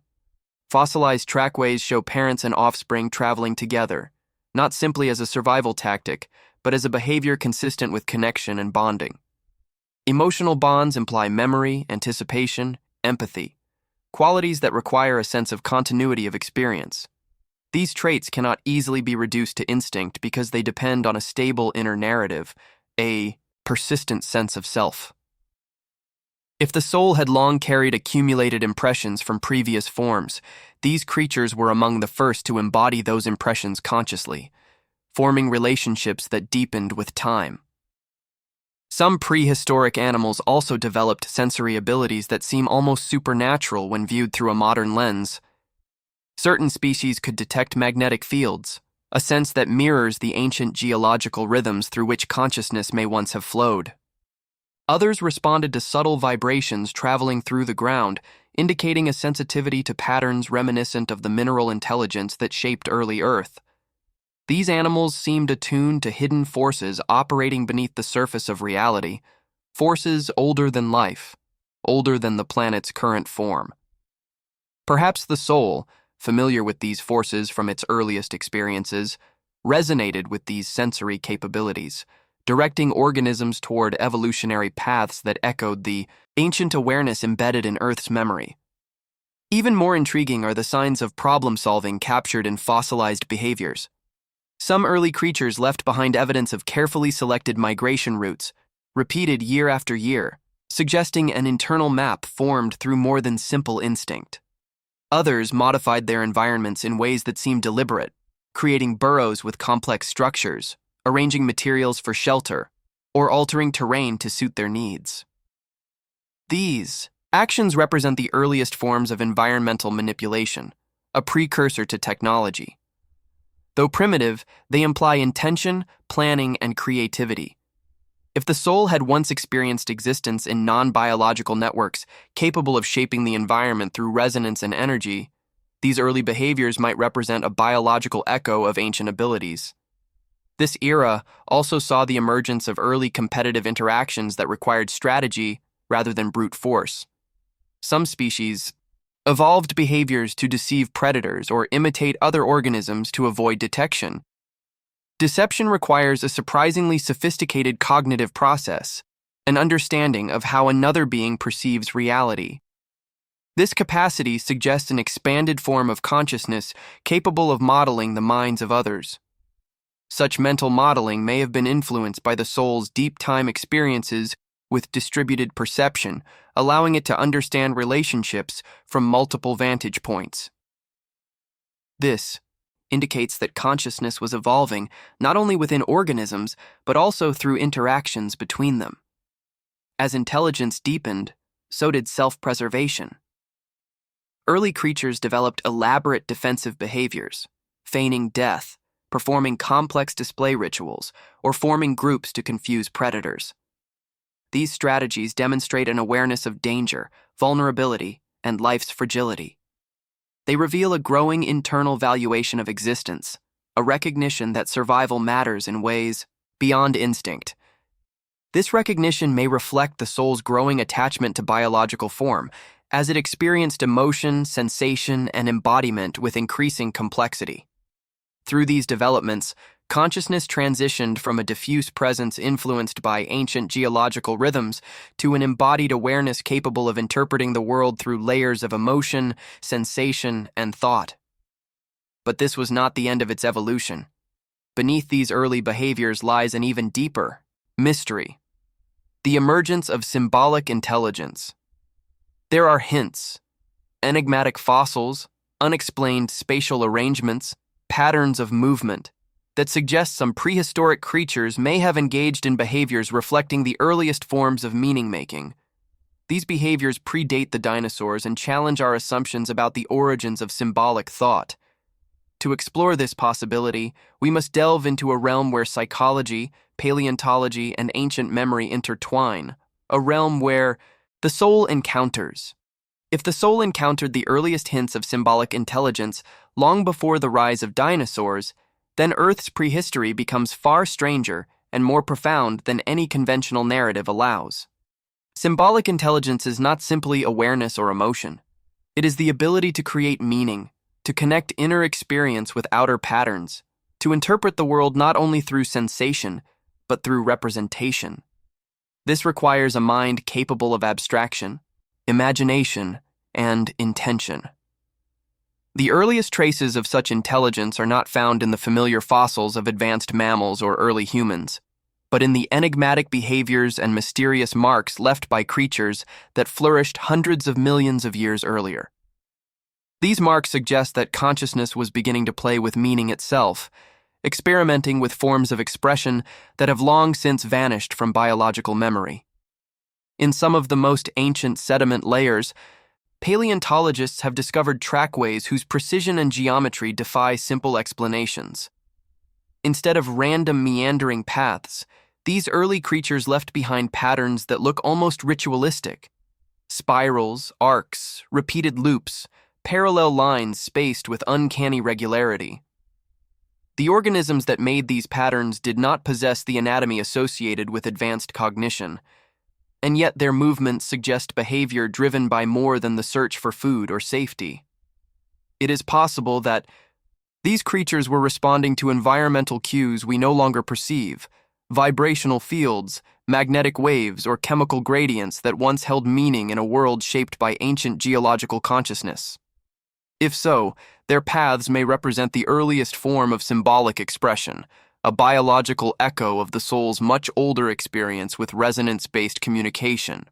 Fossilized trackways show parents and offspring traveling together, not simply as a survival tactic, but as a behavior consistent with connection and bonding. Emotional bonds imply memory, anticipation, empathy, qualities that require a sense of continuity of experience. These traits cannot easily be reduced to instinct because they depend on a stable inner narrative, a persistent sense of self. If the soul had long carried accumulated impressions from previous forms, these creatures were among the first to embody those impressions consciously, forming relationships that deepened with time. Some prehistoric animals also developed sensory abilities that seem almost supernatural when viewed through a modern lens. Certain species could detect magnetic fields, a sense that mirrors the ancient geological rhythms through which consciousness may once have flowed. Others responded to subtle vibrations traveling through the ground, indicating a sensitivity to patterns reminiscent of the mineral intelligence that shaped early Earth. These animals seemed attuned to hidden forces operating beneath the surface of reality, forces older than life, older than the planet's current form. Perhaps the soul, familiar with these forces from its earliest experiences, resonated with these sensory capabilities, directing organisms toward evolutionary paths that echoed the ancient awareness embedded in Earth's memory. Even more intriguing are the signs of problem-solving captured in fossilized behaviors. Some early creatures left behind evidence of carefully selected migration routes, repeated year after year, suggesting an internal map formed through more than simple instinct. Others modified their environments in ways that seemed deliberate, creating burrows with complex structures, arranging materials for shelter, or altering terrain to suit their needs. These actions represent the earliest forms of environmental manipulation, a precursor to technology. Though primitive, they imply intention, planning, and creativity. If the soul had once experienced existence in non-biological networks capable of shaping the environment through resonance and energy, these early behaviors might represent a biological echo of ancient abilities. This era also saw the emergence of early competitive interactions that required strategy rather than brute force. Some species evolved behaviors to deceive predators or imitate other organisms to avoid detection. Deception requires a surprisingly sophisticated cognitive process, an understanding of how another being perceives reality. This capacity suggests an expanded form of consciousness capable of modeling the minds of others. Such mental modeling may have been influenced by the soul's deep time experiences with distributed perception, allowing it to understand relationships from multiple vantage points. This indicates that consciousness was evolving not only within organisms, but also through interactions between them. As intelligence deepened, so did self-preservation. Early creatures developed elaborate defensive behaviors, feigning death, performing complex display rituals, or forming groups to confuse predators. These strategies demonstrate an awareness of danger, vulnerability, and life's fragility. They reveal a growing internal valuation of existence, a recognition that survival matters in ways beyond instinct. This recognition may reflect the soul's growing attachment to biological form, as it experienced emotion, sensation, and embodiment with increasing complexity. Through these developments, consciousness transitioned from a diffuse presence influenced by ancient geological rhythms to an embodied awareness capable of interpreting the world through layers of emotion, sensation, and thought. But this was not the end of its evolution. Beneath these early behaviors lies an even deeper mystery: the emergence of symbolic intelligence. There are hints, enigmatic fossils, unexplained spatial arrangements, patterns of movement, that suggest some prehistoric creatures may have engaged in behaviors reflecting the earliest forms of meaning-making. These behaviors predate the dinosaurs and challenge our assumptions about the origins of symbolic thought. To explore this possibility, we must delve into a realm where psychology, paleontology, and ancient memory intertwine, a realm where the soul encounters. If the soul encountered the earliest hints of symbolic intelligence long before the rise of dinosaurs, then Earth's prehistory becomes far stranger and more profound than any conventional narrative allows. Symbolic intelligence is not simply awareness or emotion. It is the ability to create meaning, to connect inner experience with outer patterns, to interpret the world not only through sensation, but through representation. This requires a mind capable of abstraction, imagination, and intention. The earliest traces of such intelligence are not found in the familiar fossils of advanced mammals or early humans, but in the enigmatic behaviors and mysterious marks left by creatures that flourished hundreds of millions of years earlier. These marks suggest that consciousness was beginning to play with meaning itself, experimenting with forms of expression that have long since vanished from biological memory. In some of the most ancient sediment layers, paleontologists have discovered trackways whose precision and geometry defy simple explanations. Instead of random meandering paths, these early creatures left behind patterns that look almost ritualistic. Spirals, arcs, repeated loops, parallel lines spaced with uncanny regularity. The organisms that made these patterns did not possess the anatomy associated with advanced cognition, and yet their movements suggest behavior driven by more than the search for food or safety. It is possible that these creatures were responding to environmental cues we no longer perceive, vibrational fields, magnetic waves, or chemical gradients that once held meaning in a world shaped by ancient geological consciousness. If so, their paths may represent the earliest form of symbolic expression, a biological echo of the soul's much older experience with resonance-based communication.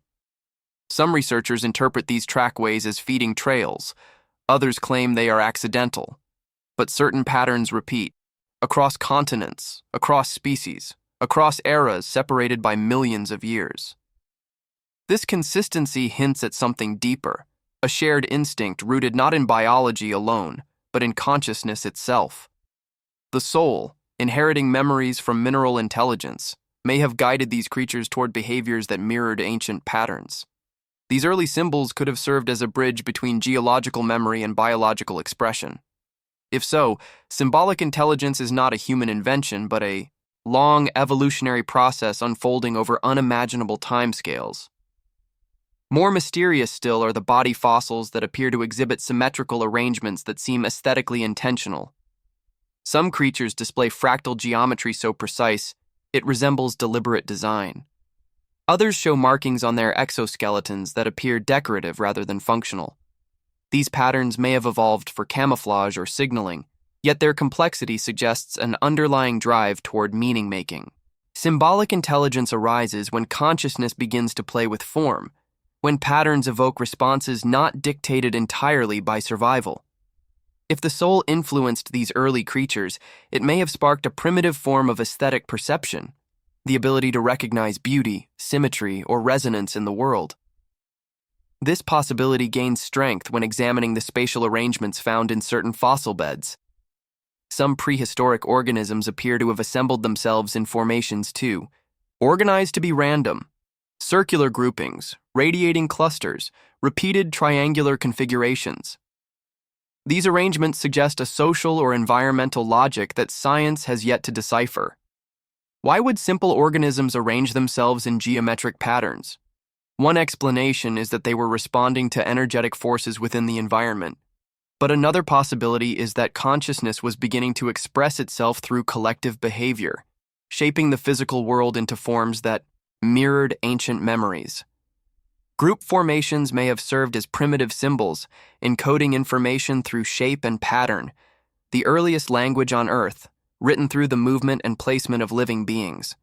Some researchers interpret these trackways as feeding trails. Others claim they are accidental. But certain patterns repeat, across continents, across species, across eras separated by millions of years. This consistency hints at something deeper, a shared instinct rooted not in biology alone, but in consciousness itself. The soul, inheriting memories from mineral intelligence, may have guided these creatures toward behaviors that mirrored ancient patterns. These early symbols could have served as a bridge between geological memory and biological expression. If so, symbolic intelligence is not a human invention, but a long evolutionary process unfolding over unimaginable timescales. More mysterious still are the body fossils that appear to exhibit symmetrical arrangements that seem aesthetically intentional. Some creatures display fractal geometry so precise, it resembles deliberate design. Others show markings on their exoskeletons that appear decorative rather than functional. These patterns may have evolved for camouflage or signaling, yet their complexity suggests an underlying drive toward meaning-making. Symbolic intelligence arises when consciousness begins to play with form, when patterns evoke responses not dictated entirely by survival. If the soul influenced these early creatures, it may have sparked a primitive form of aesthetic perception, the ability to recognize beauty, symmetry, or resonance in the world. This possibility gains strength when examining the spatial arrangements found in certain fossil beds. Some prehistoric organisms appear to have assembled themselves in formations too, organized to be random. Circular groupings, radiating clusters, repeated triangular configurations. These arrangements suggest a social or environmental logic that science has yet to decipher. Why would simple organisms arrange themselves in geometric patterns? One explanation is that they were responding to energetic forces within the environment. But another possibility is that consciousness was beginning to express itself through collective behavior, shaping the physical world into forms that mirrored ancient memories. Group formations may have served as primitive symbols, encoding information through shape and pattern, the earliest language on Earth, written through the movement and placement of living beings.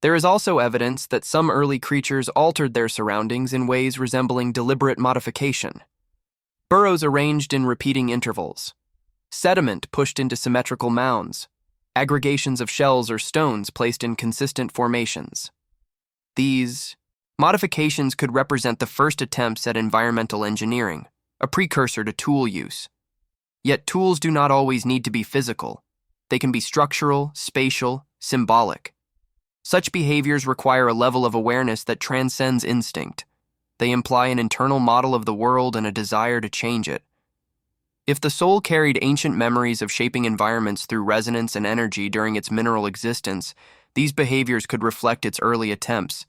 There is also evidence that some early creatures altered their surroundings in ways resembling deliberate modification. Burrows arranged in repeating intervals, sediment pushed into symmetrical mounds, aggregations of shells or stones placed in consistent formations. These modifications could represent the first attempts at environmental engineering, a precursor to tool use. Yet tools do not always need to be physical. They can be structural, spatial, symbolic. Such behaviors require a level of awareness that transcends instinct. They imply an internal model of the world and a desire to change it. If the soul carried ancient memories of shaping environments through resonance and energy during its mineral existence, these behaviors could reflect its early attempts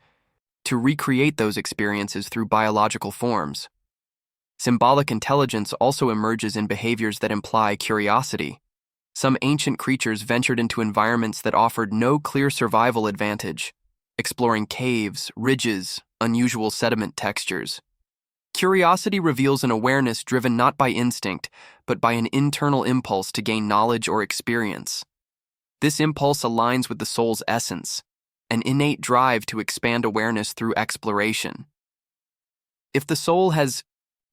to recreate those experiences through biological forms. Symbolic intelligence also emerges in behaviors that imply curiosity. Some ancient creatures ventured into environments that offered no clear survival advantage, exploring caves, ridges, unusual sediment textures. Curiosity reveals an awareness driven not by instinct, but by an internal impulse to gain knowledge or experience. This impulse aligns with the soul's essence, an innate drive to expand awareness through exploration. If the soul has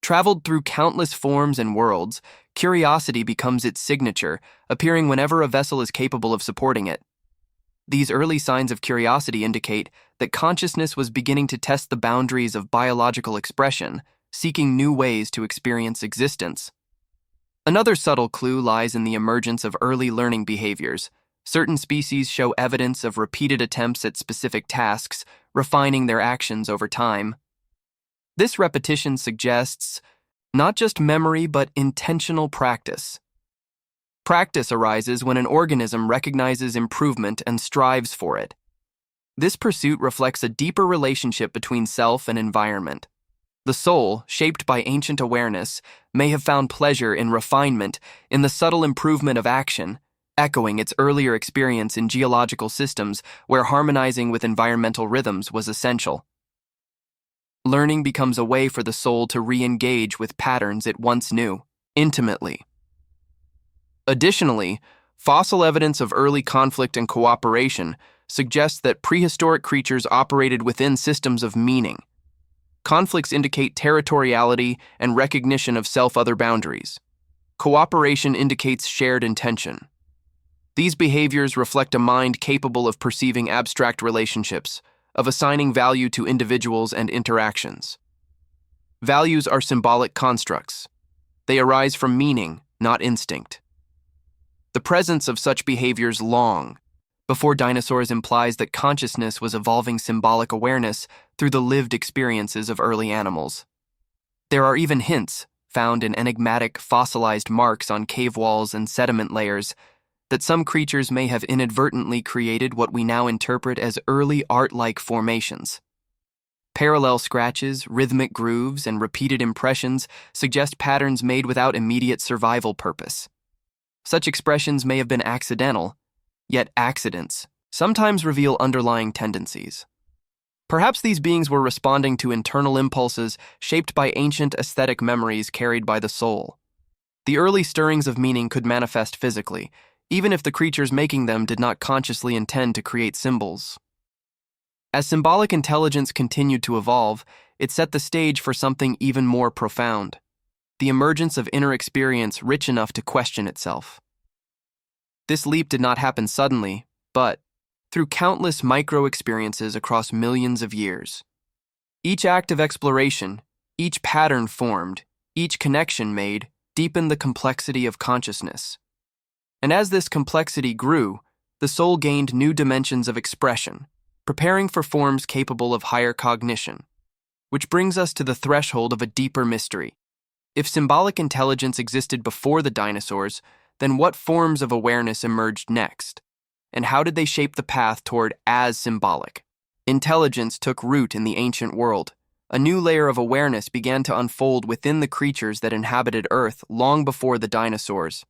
traveled through countless forms and worlds, curiosity becomes its signature, appearing whenever a vessel is capable of supporting it. These early signs of curiosity indicate that consciousness was beginning to test the boundaries of biological expression, seeking new ways to experience existence. Another subtle clue lies in the emergence of early learning behaviors. Certain species show evidence of repeated attempts at specific tasks, refining their actions over time. This repetition suggests not just memory but intentional practice. Practice arises when an organism recognizes improvement and strives for it. This pursuit reflects a deeper relationship between self and environment. The soul, shaped by ancient awareness, may have found pleasure in refinement, in the subtle improvement of action, echoing its earlier experience in geological systems where harmonizing with environmental rhythms was essential. Learning becomes a way for the soul to re-engage with patterns it once knew, intimately. Additionally, fossil evidence of early conflict and cooperation suggests that prehistoric creatures operated within systems of meaning. Conflicts indicate territoriality and recognition of self-other boundaries. Cooperation indicates shared intention. These behaviors reflect a mind capable of perceiving abstract relationships, of assigning value to individuals and interactions. Values are symbolic constructs. They arise from meaning, not instinct. The presence of such behaviors long before dinosaurs implies that consciousness was evolving symbolic awareness through the lived experiences of early animals. There are even hints, found in enigmatic fossilized marks on cave walls and sediment layers, that some creatures may have inadvertently created what we now interpret as early art-like formations. Parallel scratches, rhythmic grooves, and repeated impressions suggest patterns made without immediate survival purpose. Such expressions may have been accidental, yet accidents sometimes reveal underlying tendencies. Perhaps these beings were responding to internal impulses shaped by ancient aesthetic memories carried by the soul. The early stirrings of meaning could manifest physically, even if the creatures making them did not consciously intend to create symbols. As symbolic intelligence continued to evolve, it set the stage for something even more profound: the emergence of inner experience rich enough to question itself. This leap did not happen suddenly, but through countless micro-experiences across millions of years. Each act of exploration, each pattern formed, each connection made, deepened the complexity of consciousness. And as this complexity grew, the soul gained new dimensions of expression, preparing for forms capable of higher cognition. Which brings us to the threshold of a deeper mystery. If symbolic intelligence existed before the dinosaurs, then what forms of awareness emerged next? And how did they shape the path toward as symbolic intelligence took root in the ancient world, a new layer of awareness began to unfold within the creatures that inhabited Earth long before the dinosaurs.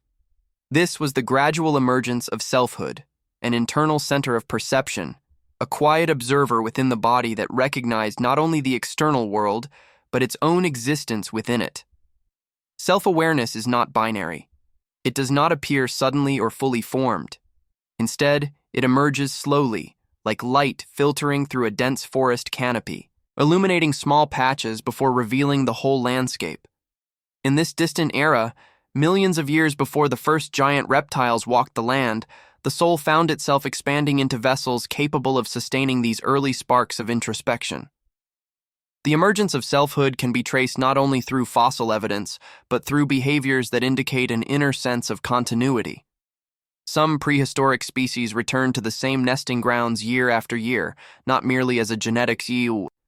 This was the gradual emergence of selfhood, an internal center of perception, a quiet observer within the body that recognized not only the external world, but its own existence within it. Self-awareness is not binary. It does not appear suddenly or fully formed. Instead, it emerges slowly, like light filtering through a dense forest canopy, illuminating small patches before revealing the whole landscape. In this distant era, millions of years before the first giant reptiles walked the land, the soul found itself expanding into vessels capable of sustaining these early sparks of introspection. The emergence of selfhood can be traced not only through fossil evidence, but through behaviors that indicate an inner sense of continuity. Some prehistoric species return to the same nesting grounds year after year, not merely as a genetics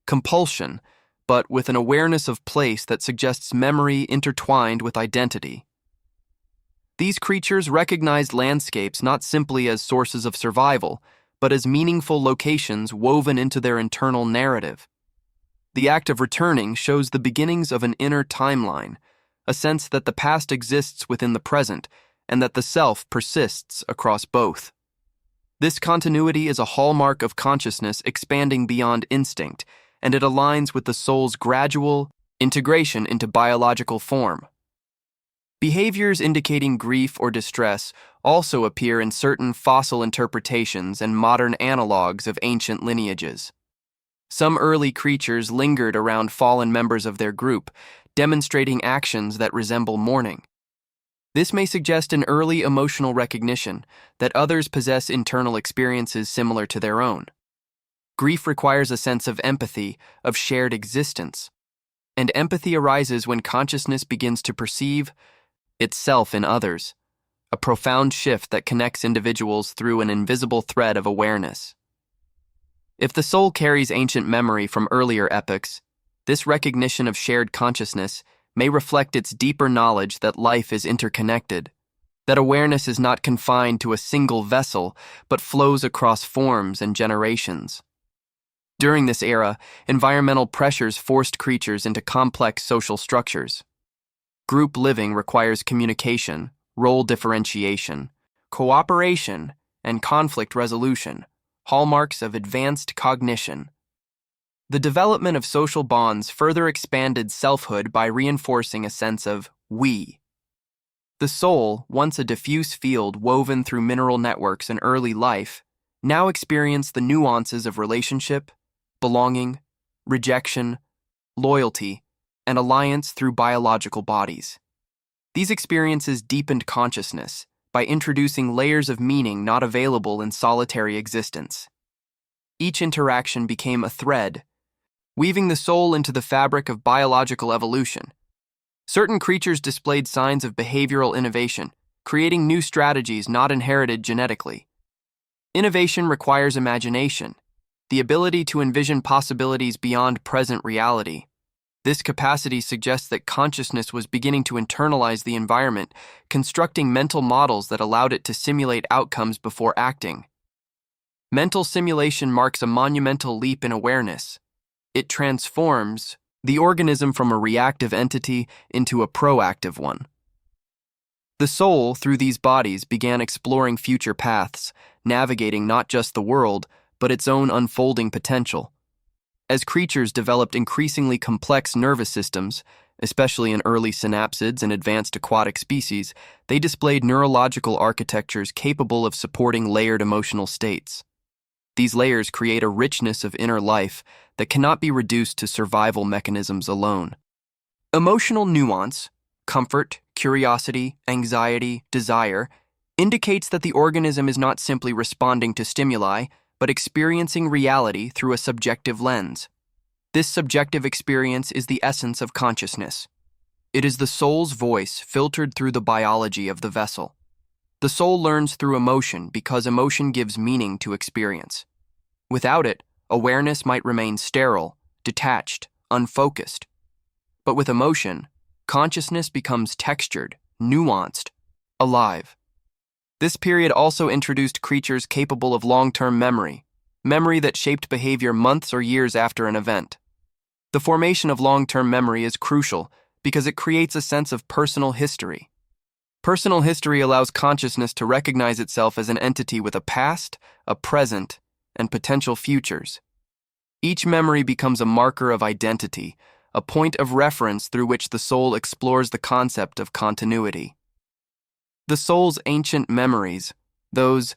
compulsion, but with an awareness of place that suggests memory intertwined with identity. These creatures recognized landscapes not simply as sources of survival, but as meaningful locations woven into their internal narrative. The act of returning shows the beginnings of an inner timeline, a sense that the past exists within the present, and that the self persists across both. This continuity is a hallmark of consciousness expanding beyond instinct, and it aligns with the soul's gradual integration into biological form. Behaviors indicating grief or distress also appear in certain fossil interpretations and modern analogues of ancient lineages. Some early creatures lingered around fallen members of their group, demonstrating actions that resemble mourning. This may suggest an early emotional recognition that others possess internal experiences similar to their own. Grief requires a sense of empathy, of shared existence, and empathy arises when consciousness begins to perceive itself in others, a profound shift that connects individuals through an invisible thread of awareness. If the soul carries ancient memory from earlier epochs, this recognition of shared consciousness may reflect its deeper knowledge that life is interconnected, that awareness is not confined to a single vessel, but flows across forms and generations. During this era, environmental pressures forced creatures into complex social structures. Group living requires communication, role differentiation, cooperation, and conflict resolution, hallmarks of advanced cognition. The development of social bonds further expanded selfhood by reinforcing a sense of we. The soul, once a diffuse field woven through mineral networks in early life, now experienced the nuances of relationship, belonging, rejection, loyalty, and alliance through biological bodies. These experiences deepened consciousness by introducing layers of meaning not available in solitary existence. Each interaction became a thread, weaving the soul into the fabric of biological evolution. Certain creatures displayed signs of behavioral innovation, creating new strategies not inherited genetically. Innovation requires imagination, the ability to envision possibilities beyond present reality. This capacity suggests that consciousness was beginning to internalize the environment, constructing mental models that allowed it to simulate outcomes before acting. Mental simulation marks a monumental leap in awareness. It transforms the organism from a reactive entity into a proactive one. The soul, through these bodies, began exploring future paths, navigating not just the world, but its own unfolding potential. As creatures developed increasingly complex nervous systems, especially in early synapsids and advanced aquatic species, they displayed neurological architectures capable of supporting layered emotional states. These layers create a richness of inner life that cannot be reduced to survival mechanisms alone. Emotional nuance, comfort, curiosity, anxiety, desire, indicates that the organism is not simply responding to stimuli, but experiencing reality through a subjective lens. This subjective experience is the essence of consciousness. It is the soul's voice filtered through the biology of the vessel. The soul learns through emotion because emotion gives meaning to experience. Without it, awareness might remain sterile, detached, unfocused. But with emotion, consciousness becomes textured, nuanced, alive. This period also introduced creatures capable of long-term memory that shaped behavior months or years after an event. The formation of long-term memory is crucial because it creates a sense of personal history. Personal history allows consciousness to recognize itself as an entity with a past, a present, and potential futures. Each memory becomes a marker of identity, a point of reference through which the soul explores the concept of continuity. The soul's ancient memories, those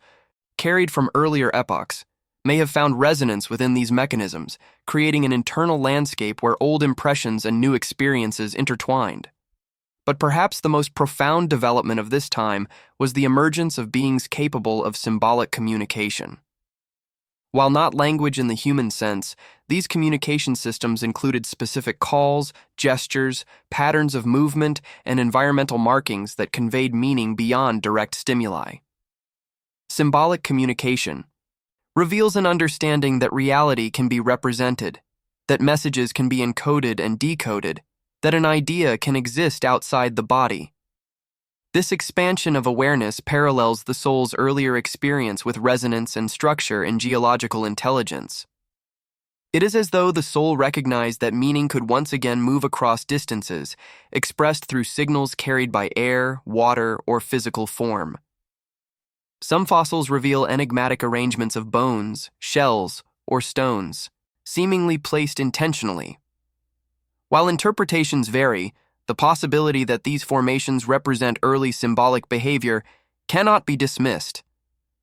carried from earlier epochs, may have found resonance within these mechanisms, creating an internal landscape where old impressions and new experiences intertwined. But perhaps the most profound development of this time was the emergence of beings capable of symbolic communication. While not language in the human sense, these communication systems included specific calls, gestures, patterns of movement, and environmental markings that conveyed meaning beyond direct stimuli. Symbolic communication reveals an understanding that reality can be represented, that messages can be encoded and decoded, that an idea can exist outside the body. This expansion of awareness parallels the soul's earlier experience with resonance and structure in geological intelligence. It is as though the soul recognized that meaning could once again move across distances, expressed through signals carried by air, water, or physical form. Some fossils reveal enigmatic arrangements of bones, shells, or stones, seemingly placed intentionally. While interpretations vary, the possibility that these formations represent early symbolic behavior cannot be dismissed.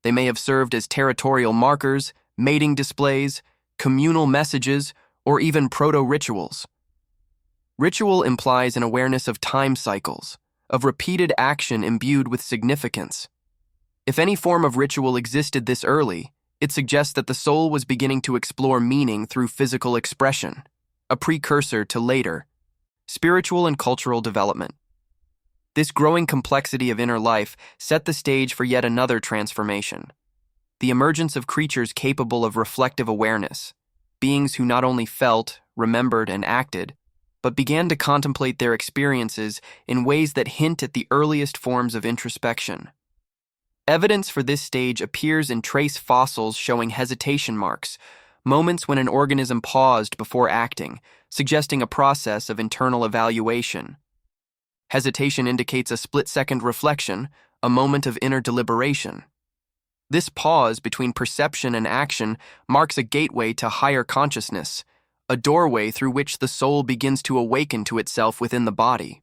They may have served as territorial markers, mating displays, communal messages, or even proto-rituals. Ritual implies an awareness of time cycles, of repeated action imbued with significance. If any form of ritual existed this early, it suggests that the soul was beginning to explore meaning through physical expression, a precursor to later, spiritual and cultural development. This growing complexity of inner life set the stage for yet another transformation: the emergence of creatures capable of reflective awareness, beings who not only felt, remembered, and acted, but began to contemplate their experiences in ways that hint at the earliest forms of introspection. Evidence for this stage appears in trace fossils showing hesitation marks, moments when an organism paused before acting, suggesting a process of internal evaluation. Hesitation indicates a split-second reflection, a moment of inner deliberation. This pause between perception and action marks a gateway to higher consciousness, a doorway through which the soul begins to awaken to itself within the body.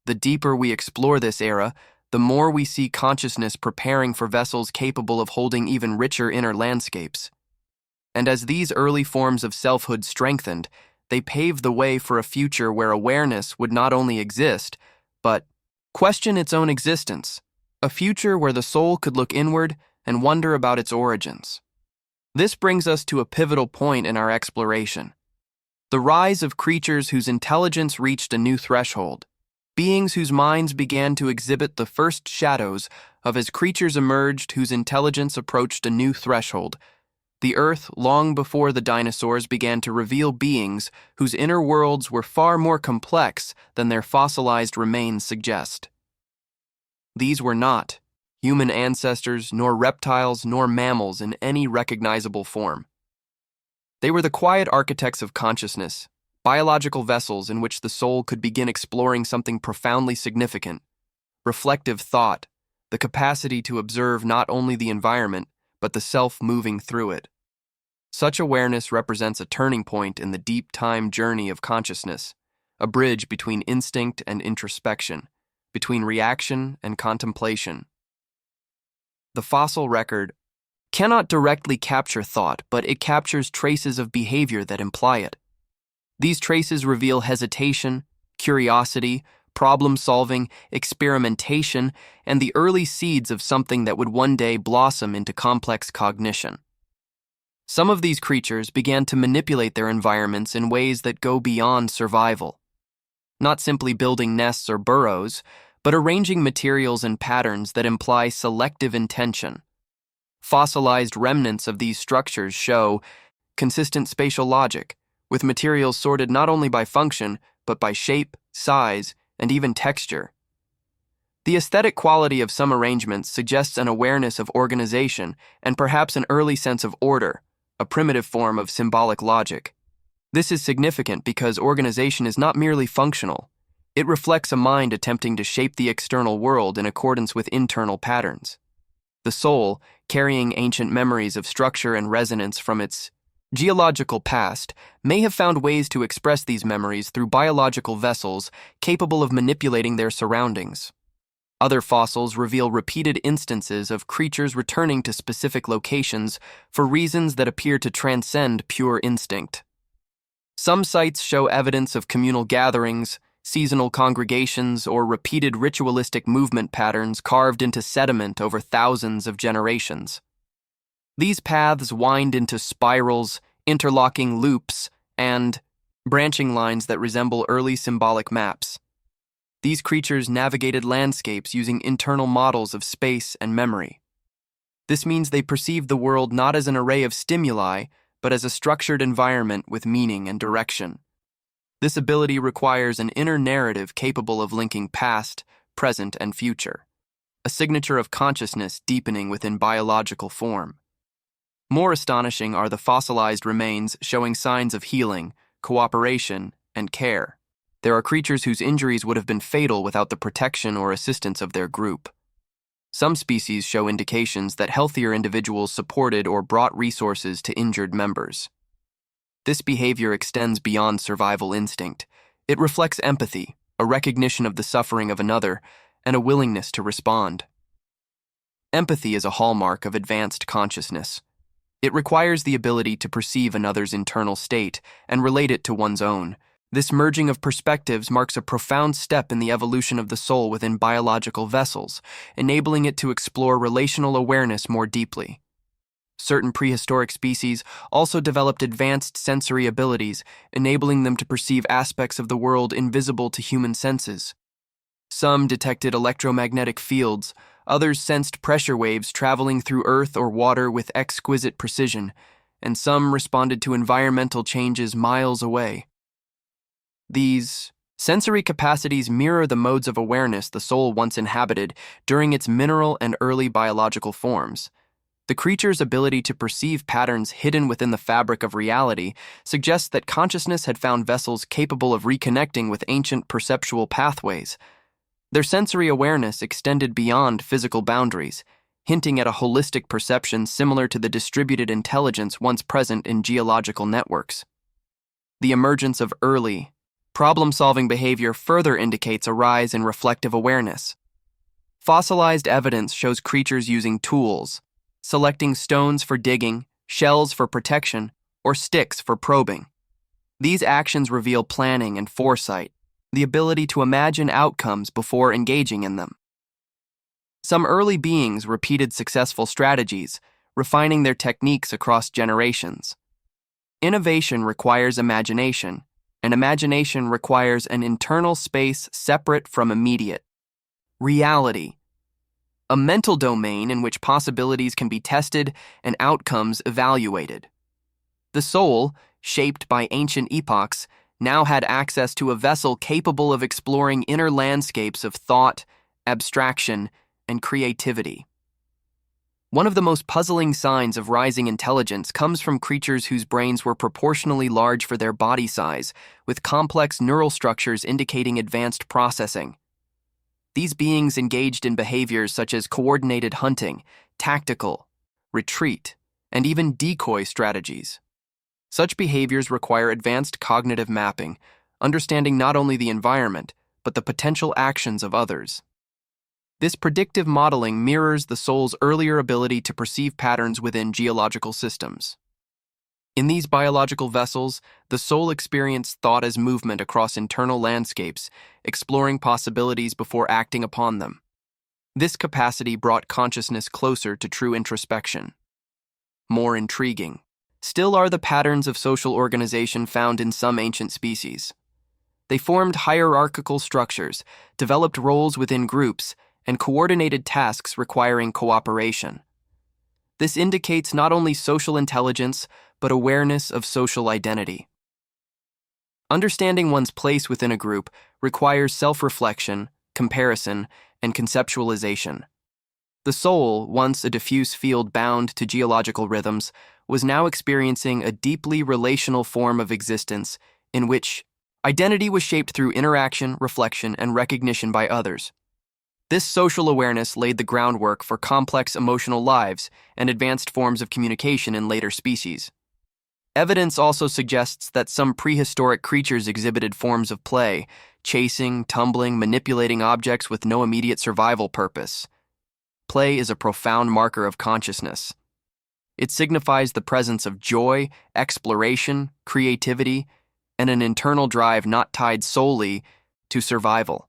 The deeper we explore this era, the more we see consciousness preparing for vessels capable of holding even richer inner landscapes. And as these early forms of selfhood strengthened, they paved the way for a future where awareness would not only exist, but question its own existence, a future where the soul could look inward and wonder about its origins. This brings us to a pivotal point in our exploration: the rise of creatures whose intelligence reached a new threshold, beings whose minds began to exhibit the first shadows of as creatures emerged whose intelligence approached a new threshold. The Earth, long before the dinosaurs, began to reveal beings whose inner worlds were far more complex than their fossilized remains suggest. These were not human ancestors, nor reptiles, nor mammals in any recognizable form. They were the quiet architects of consciousness, biological vessels in which the soul could begin exploring something profoundly significant: reflective thought, the capacity to observe not only the environment, but the self moving through it. Such awareness represents a turning point in the deep time journey of consciousness, a bridge between instinct and introspection, between reaction and contemplation. The fossil record cannot directly capture thought, but it captures traces of behavior that imply it. These traces reveal hesitation, curiosity, problem-solving, experimentation, and the early seeds of something that would one day blossom into complex cognition. Some of these creatures began to manipulate their environments in ways that go beyond survival, not simply building nests or burrows, but arranging materials and patterns that imply selective intention. Fossilized remnants of these structures show consistent spatial logic, with materials sorted not only by function, but by shape, size, and even texture. The aesthetic quality of some arrangements suggests an awareness of organization and perhaps an early sense of order, a primitive form of symbolic logic. This is significant because organization is not merely functional. It reflects a mind attempting to shape the external world in accordance with internal patterns. The soul, carrying ancient memories of structure and resonance from its geological past, may have found ways to express these memories through biological vessels capable of manipulating their surroundings. Other fossils reveal repeated instances of creatures returning to specific locations for reasons that appear to transcend pure instinct. Some sites show evidence of communal gatherings, seasonal congregations, or repeated ritualistic movement patterns carved into sediment over thousands of generations. These paths wind into spirals, interlocking loops, and branching lines that resemble early symbolic maps. These creatures navigated landscapes using internal models of space and memory. This means they perceived the world not as an array of stimuli, but as a structured environment with meaning and direction. This ability requires an inner narrative capable of linking past, present, and future, a signature of consciousness deepening within biological form. More astonishing are the fossilized remains showing signs of healing, cooperation, and care. There are creatures whose injuries would have been fatal without the protection or assistance of their group. Some species show indications that healthier individuals supported or brought resources to injured members. This behavior extends beyond survival instinct. It reflects empathy, a recognition of the suffering of another, and a willingness to respond. Empathy is a hallmark of advanced consciousness. It requires the ability to perceive another's internal state and relate it to one's own. This merging of perspectives marks a profound step in the evolution of the soul within biological vessels, enabling it to explore relational awareness more deeply. Certain prehistoric species also developed advanced sensory abilities, enabling them to perceive aspects of the world invisible to human senses. Some detected electromagnetic fields, others sensed pressure waves traveling through earth or water with exquisite precision, and some responded to environmental changes miles away. These sensory capacities mirror the modes of awareness the soul once inhabited during its mineral and early biological forms. The creature's ability to perceive patterns hidden within the fabric of reality suggests that consciousness had found vessels capable of reconnecting with ancient perceptual pathways. Their sensory awareness extended beyond physical boundaries, hinting at a holistic perception similar to the distributed intelligence once present in geological networks. The emergence of early, problem-solving behavior further indicates a rise in reflective awareness. Fossilized evidence shows creatures using tools, selecting stones for digging, shells for protection, or sticks for probing. These actions reveal planning and foresight, the ability to imagine outcomes before engaging in them. Some early beings repeated successful strategies, refining their techniques across generations. Innovation requires imagination, and imagination requires an internal space separate from immediate reality, a mental domain in which possibilities can be tested and outcomes evaluated. The soul, shaped by ancient epochs, now had access to a vessel capable of exploring inner landscapes of thought, abstraction, and creativity. One of the most puzzling signs of rising intelligence comes from creatures whose brains were proportionally large for their body size, with complex neural structures indicating advanced processing. These beings engaged in behaviors such as coordinated hunting, tactical, retreat, and even decoy strategies. Such behaviors require advanced cognitive mapping, understanding not only the environment, but the potential actions of others. This predictive modeling mirrors the soul's earlier ability to perceive patterns within geological systems. In these biological vessels, the soul experienced thought as movement across internal landscapes, exploring possibilities before acting upon them. This capacity brought consciousness closer to true introspection. More intriguing still are the patterns of social organization found in some ancient species. They formed hierarchical structures, developed roles within groups, and coordinated tasks requiring cooperation. This indicates not only social intelligence, but awareness of social identity. Understanding one's place within a group requires self-reflection, comparison, and conceptualization. The soul, once a diffuse field bound to geological rhythms, was now experiencing a deeply relational form of existence in which identity was shaped through interaction, reflection, and recognition by others. This social awareness laid the groundwork for complex emotional lives and advanced forms of communication in later species. Evidence also suggests that some prehistoric creatures exhibited forms of play, chasing, tumbling, manipulating objects with no immediate survival purpose. Play is a profound marker of consciousness. It signifies the presence of joy, exploration, creativity, and an internal drive not tied solely to survival.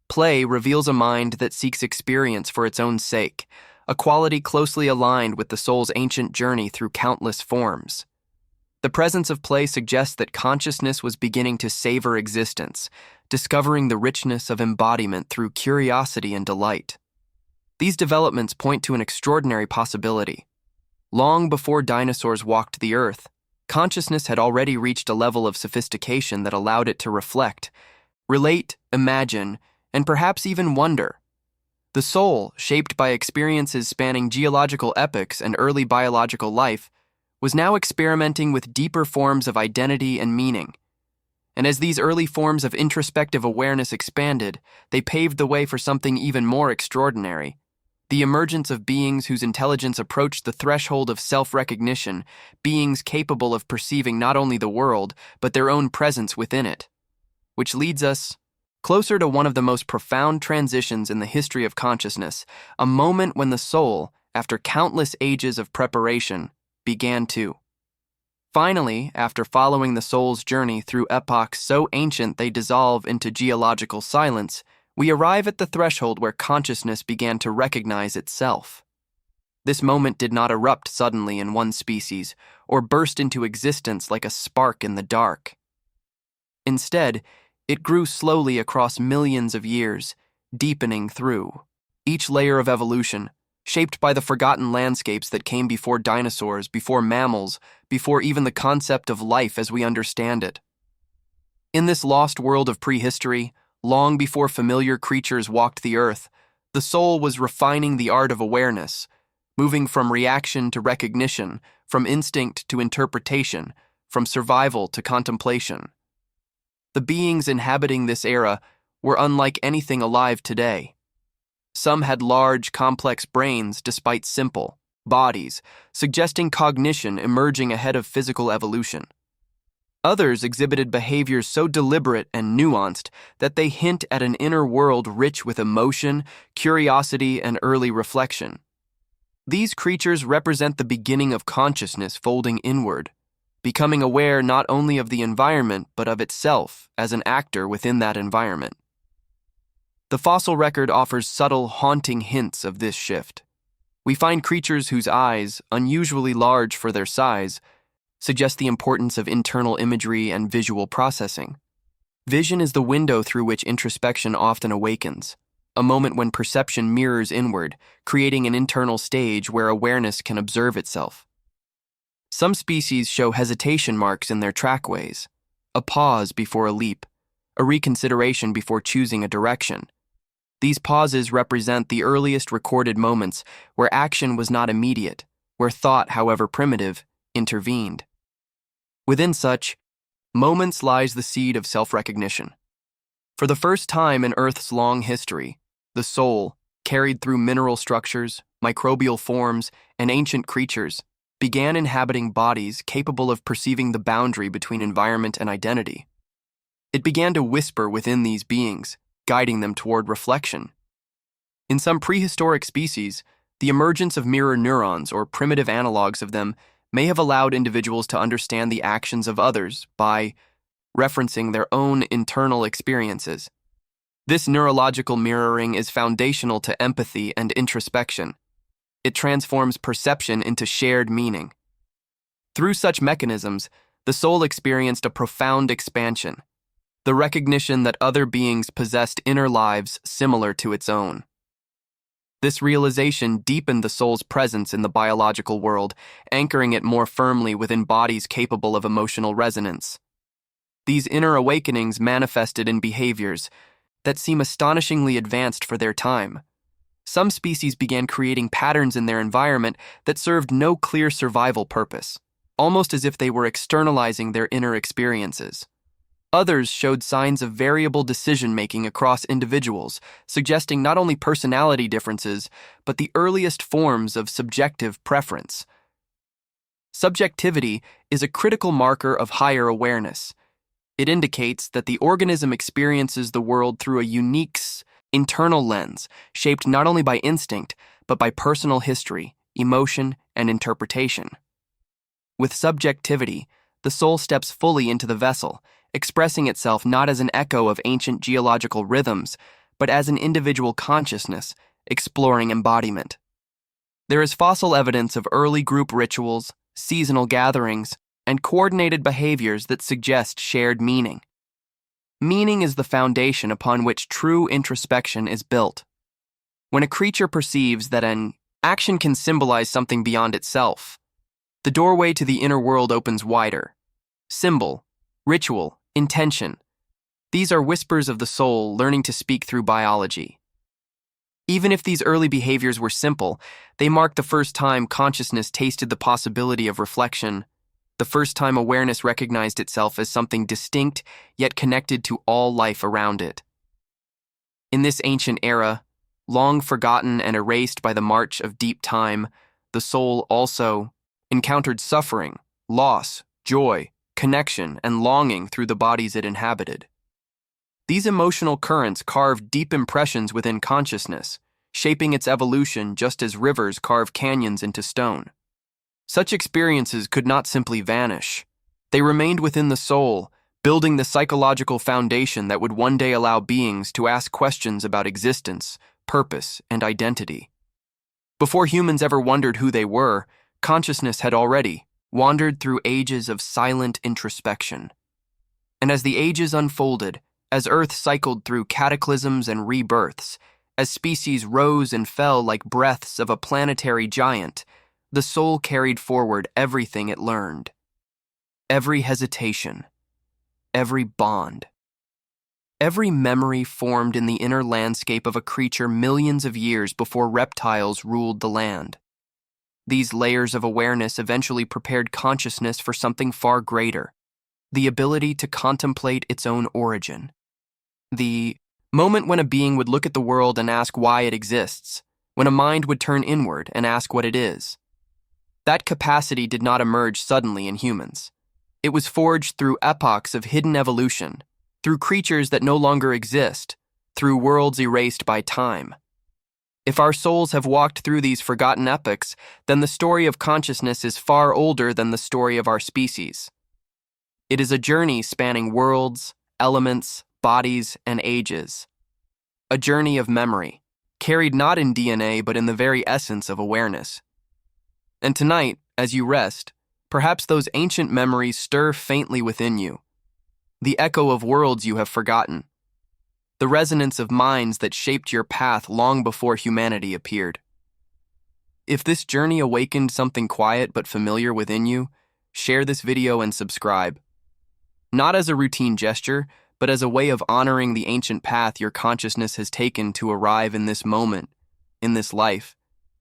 Play reveals a mind that seeks experience for its own sake, a quality closely aligned with the soul's ancient journey through countless forms. The presence of play suggests that consciousness was beginning to savor existence, discovering the richness of embodiment through curiosity and delight. These developments point to an extraordinary possibility. Long before dinosaurs walked the earth, consciousness had already reached a level of sophistication that allowed it to reflect, relate, imagine, and perhaps even wonder. The soul, shaped by experiences spanning geological epochs and early biological life, was now experimenting with deeper forms of identity and meaning. And as these early forms of introspective awareness expanded, they paved the way for something even more extraordinary: the emergence of beings whose intelligence approached the threshold of self-recognition, beings capable of perceiving not only the world, but their own presence within it. Which leads us closer to one of the most profound transitions in the history of consciousness, a moment when the soul, after countless ages of preparation, began to. Finally, after following the soul's journey through epochs so ancient they dissolve into geological silence, we arrive at the threshold where consciousness began to recognize itself. This moment did not erupt suddenly in one species or burst into existence like a spark in the dark. Instead, it grew slowly across millions of years, deepening through each layer of evolution, shaped by the forgotten landscapes that came before dinosaurs, before mammals, before even the concept of life as we understand it. In this lost world of prehistory, long before familiar creatures walked the earth, the soul was refining the art of awareness, moving from reaction to recognition, from instinct to interpretation, from survival to contemplation. The beings inhabiting this era were unlike anything alive today. Some had large, complex brains despite simple bodies, suggesting cognition emerging ahead of physical evolution. Others exhibited behaviors so deliberate and nuanced that they hint at an inner world rich with emotion, curiosity, and early reflection. These creatures represent the beginning of consciousness folding inward, becoming aware not only of the environment but of itself as an actor within that environment. The fossil record offers subtle, haunting hints of this shift. We find creatures whose eyes, unusually large for their size, suggest the importance of internal imagery and visual processing. Vision is the window through which introspection often awakens, a moment when perception mirrors inward, creating an internal stage where awareness can observe itself. Some species show hesitation marks in their trackways, a pause before a leap, a reconsideration before choosing a direction. These pauses represent the earliest recorded moments where action was not immediate, where thought, however primitive, intervened. Within such moments lies the seed of self-recognition. For the first time in Earth's long history, the soul, carried through mineral structures, microbial forms, and ancient creatures, began inhabiting bodies capable of perceiving the boundary between environment and identity. It began to whisper within these beings, guiding them toward reflection. In some prehistoric species, the emergence of mirror neurons or primitive analogs of them may have allowed individuals to understand the actions of others by referencing their own internal experiences. This neurological mirroring is foundational to empathy and introspection. It transforms perception into shared meaning. Through such mechanisms, the soul experienced a profound expansion, the recognition that other beings possessed inner lives similar to its own. This realization deepened the soul's presence in the biological world, anchoring it more firmly within bodies capable of emotional resonance. These inner awakenings manifested in behaviors that seem astonishingly advanced for their time, Some species began creating patterns in their environment that served no clear survival purpose, almost as if they were externalizing their inner experiences. Others showed signs of variable decision-making across individuals, suggesting not only personality differences, but the earliest forms of subjective preference. Subjectivity is a critical marker of higher awareness. It indicates that the organism experiences the world through a unique internal lens, shaped not only by instinct, but by personal history, emotion, and interpretation. With subjectivity, the soul steps fully into the vessel, expressing itself not as an echo of ancient geological rhythms, but as an individual consciousness, exploring embodiment. There is fossil evidence of early group rituals, seasonal gatherings, and coordinated behaviors that suggest shared meaning. Meaning is the foundation upon which true introspection is built. When a creature perceives that an action can symbolize something beyond itself, the doorway to the inner world opens wider. Symbol, ritual, intention. These are whispers of the soul learning to speak through biology. Even if these early behaviors were simple, they marked the first time consciousness tasted the possibility of reflection, the first time awareness recognized itself as something distinct yet connected to all life around it. In this ancient era, long forgotten and erased by the march of deep time, the soul also encountered suffering, loss, joy, connection, and longing through the bodies it inhabited. These emotional currents carved deep impressions within consciousness, shaping its evolution just as rivers carve canyons into stone. Such experiences could not simply vanish. They remained within the soul, building the psychological foundation that would one day allow beings to ask questions about existence, purpose, and identity. Before humans ever wondered who they were, consciousness had already wandered through ages of silent introspection. And as the ages unfolded, as Earth cycled through cataclysms and rebirths, as species rose and fell like breaths of a planetary giant, the soul carried forward everything it learned. Every hesitation, every bond, every memory formed in the inner landscape of a creature millions of years before reptiles ruled the land. These layers of awareness eventually prepared consciousness for something far greater, the ability to contemplate its own origin. The moment when a being would look at the world and ask why it exists, when a mind would turn inward and ask what it is. That capacity did not emerge suddenly in humans. It was forged through epochs of hidden evolution, through creatures that no longer exist, through worlds erased by time. If our souls have walked through these forgotten epochs, then the story of consciousness is far older than the story of our species. It is a journey spanning worlds, elements, bodies, and ages. A journey of memory, carried not in DNA but in the very essence of awareness. And tonight, as you rest, perhaps those ancient memories stir faintly within you. The echo of worlds you have forgotten. The resonance of minds that shaped your path long before humanity appeared. If this journey awakened something quiet but familiar within you, share this video and subscribe. Not as a routine gesture, but as a way of honoring the ancient path your consciousness has taken to arrive in this moment, in this life.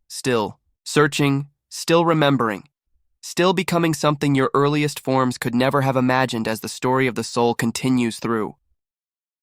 Still searching, still remembering, still becoming something your earliest forms could never have imagined as the story of the soul continues through.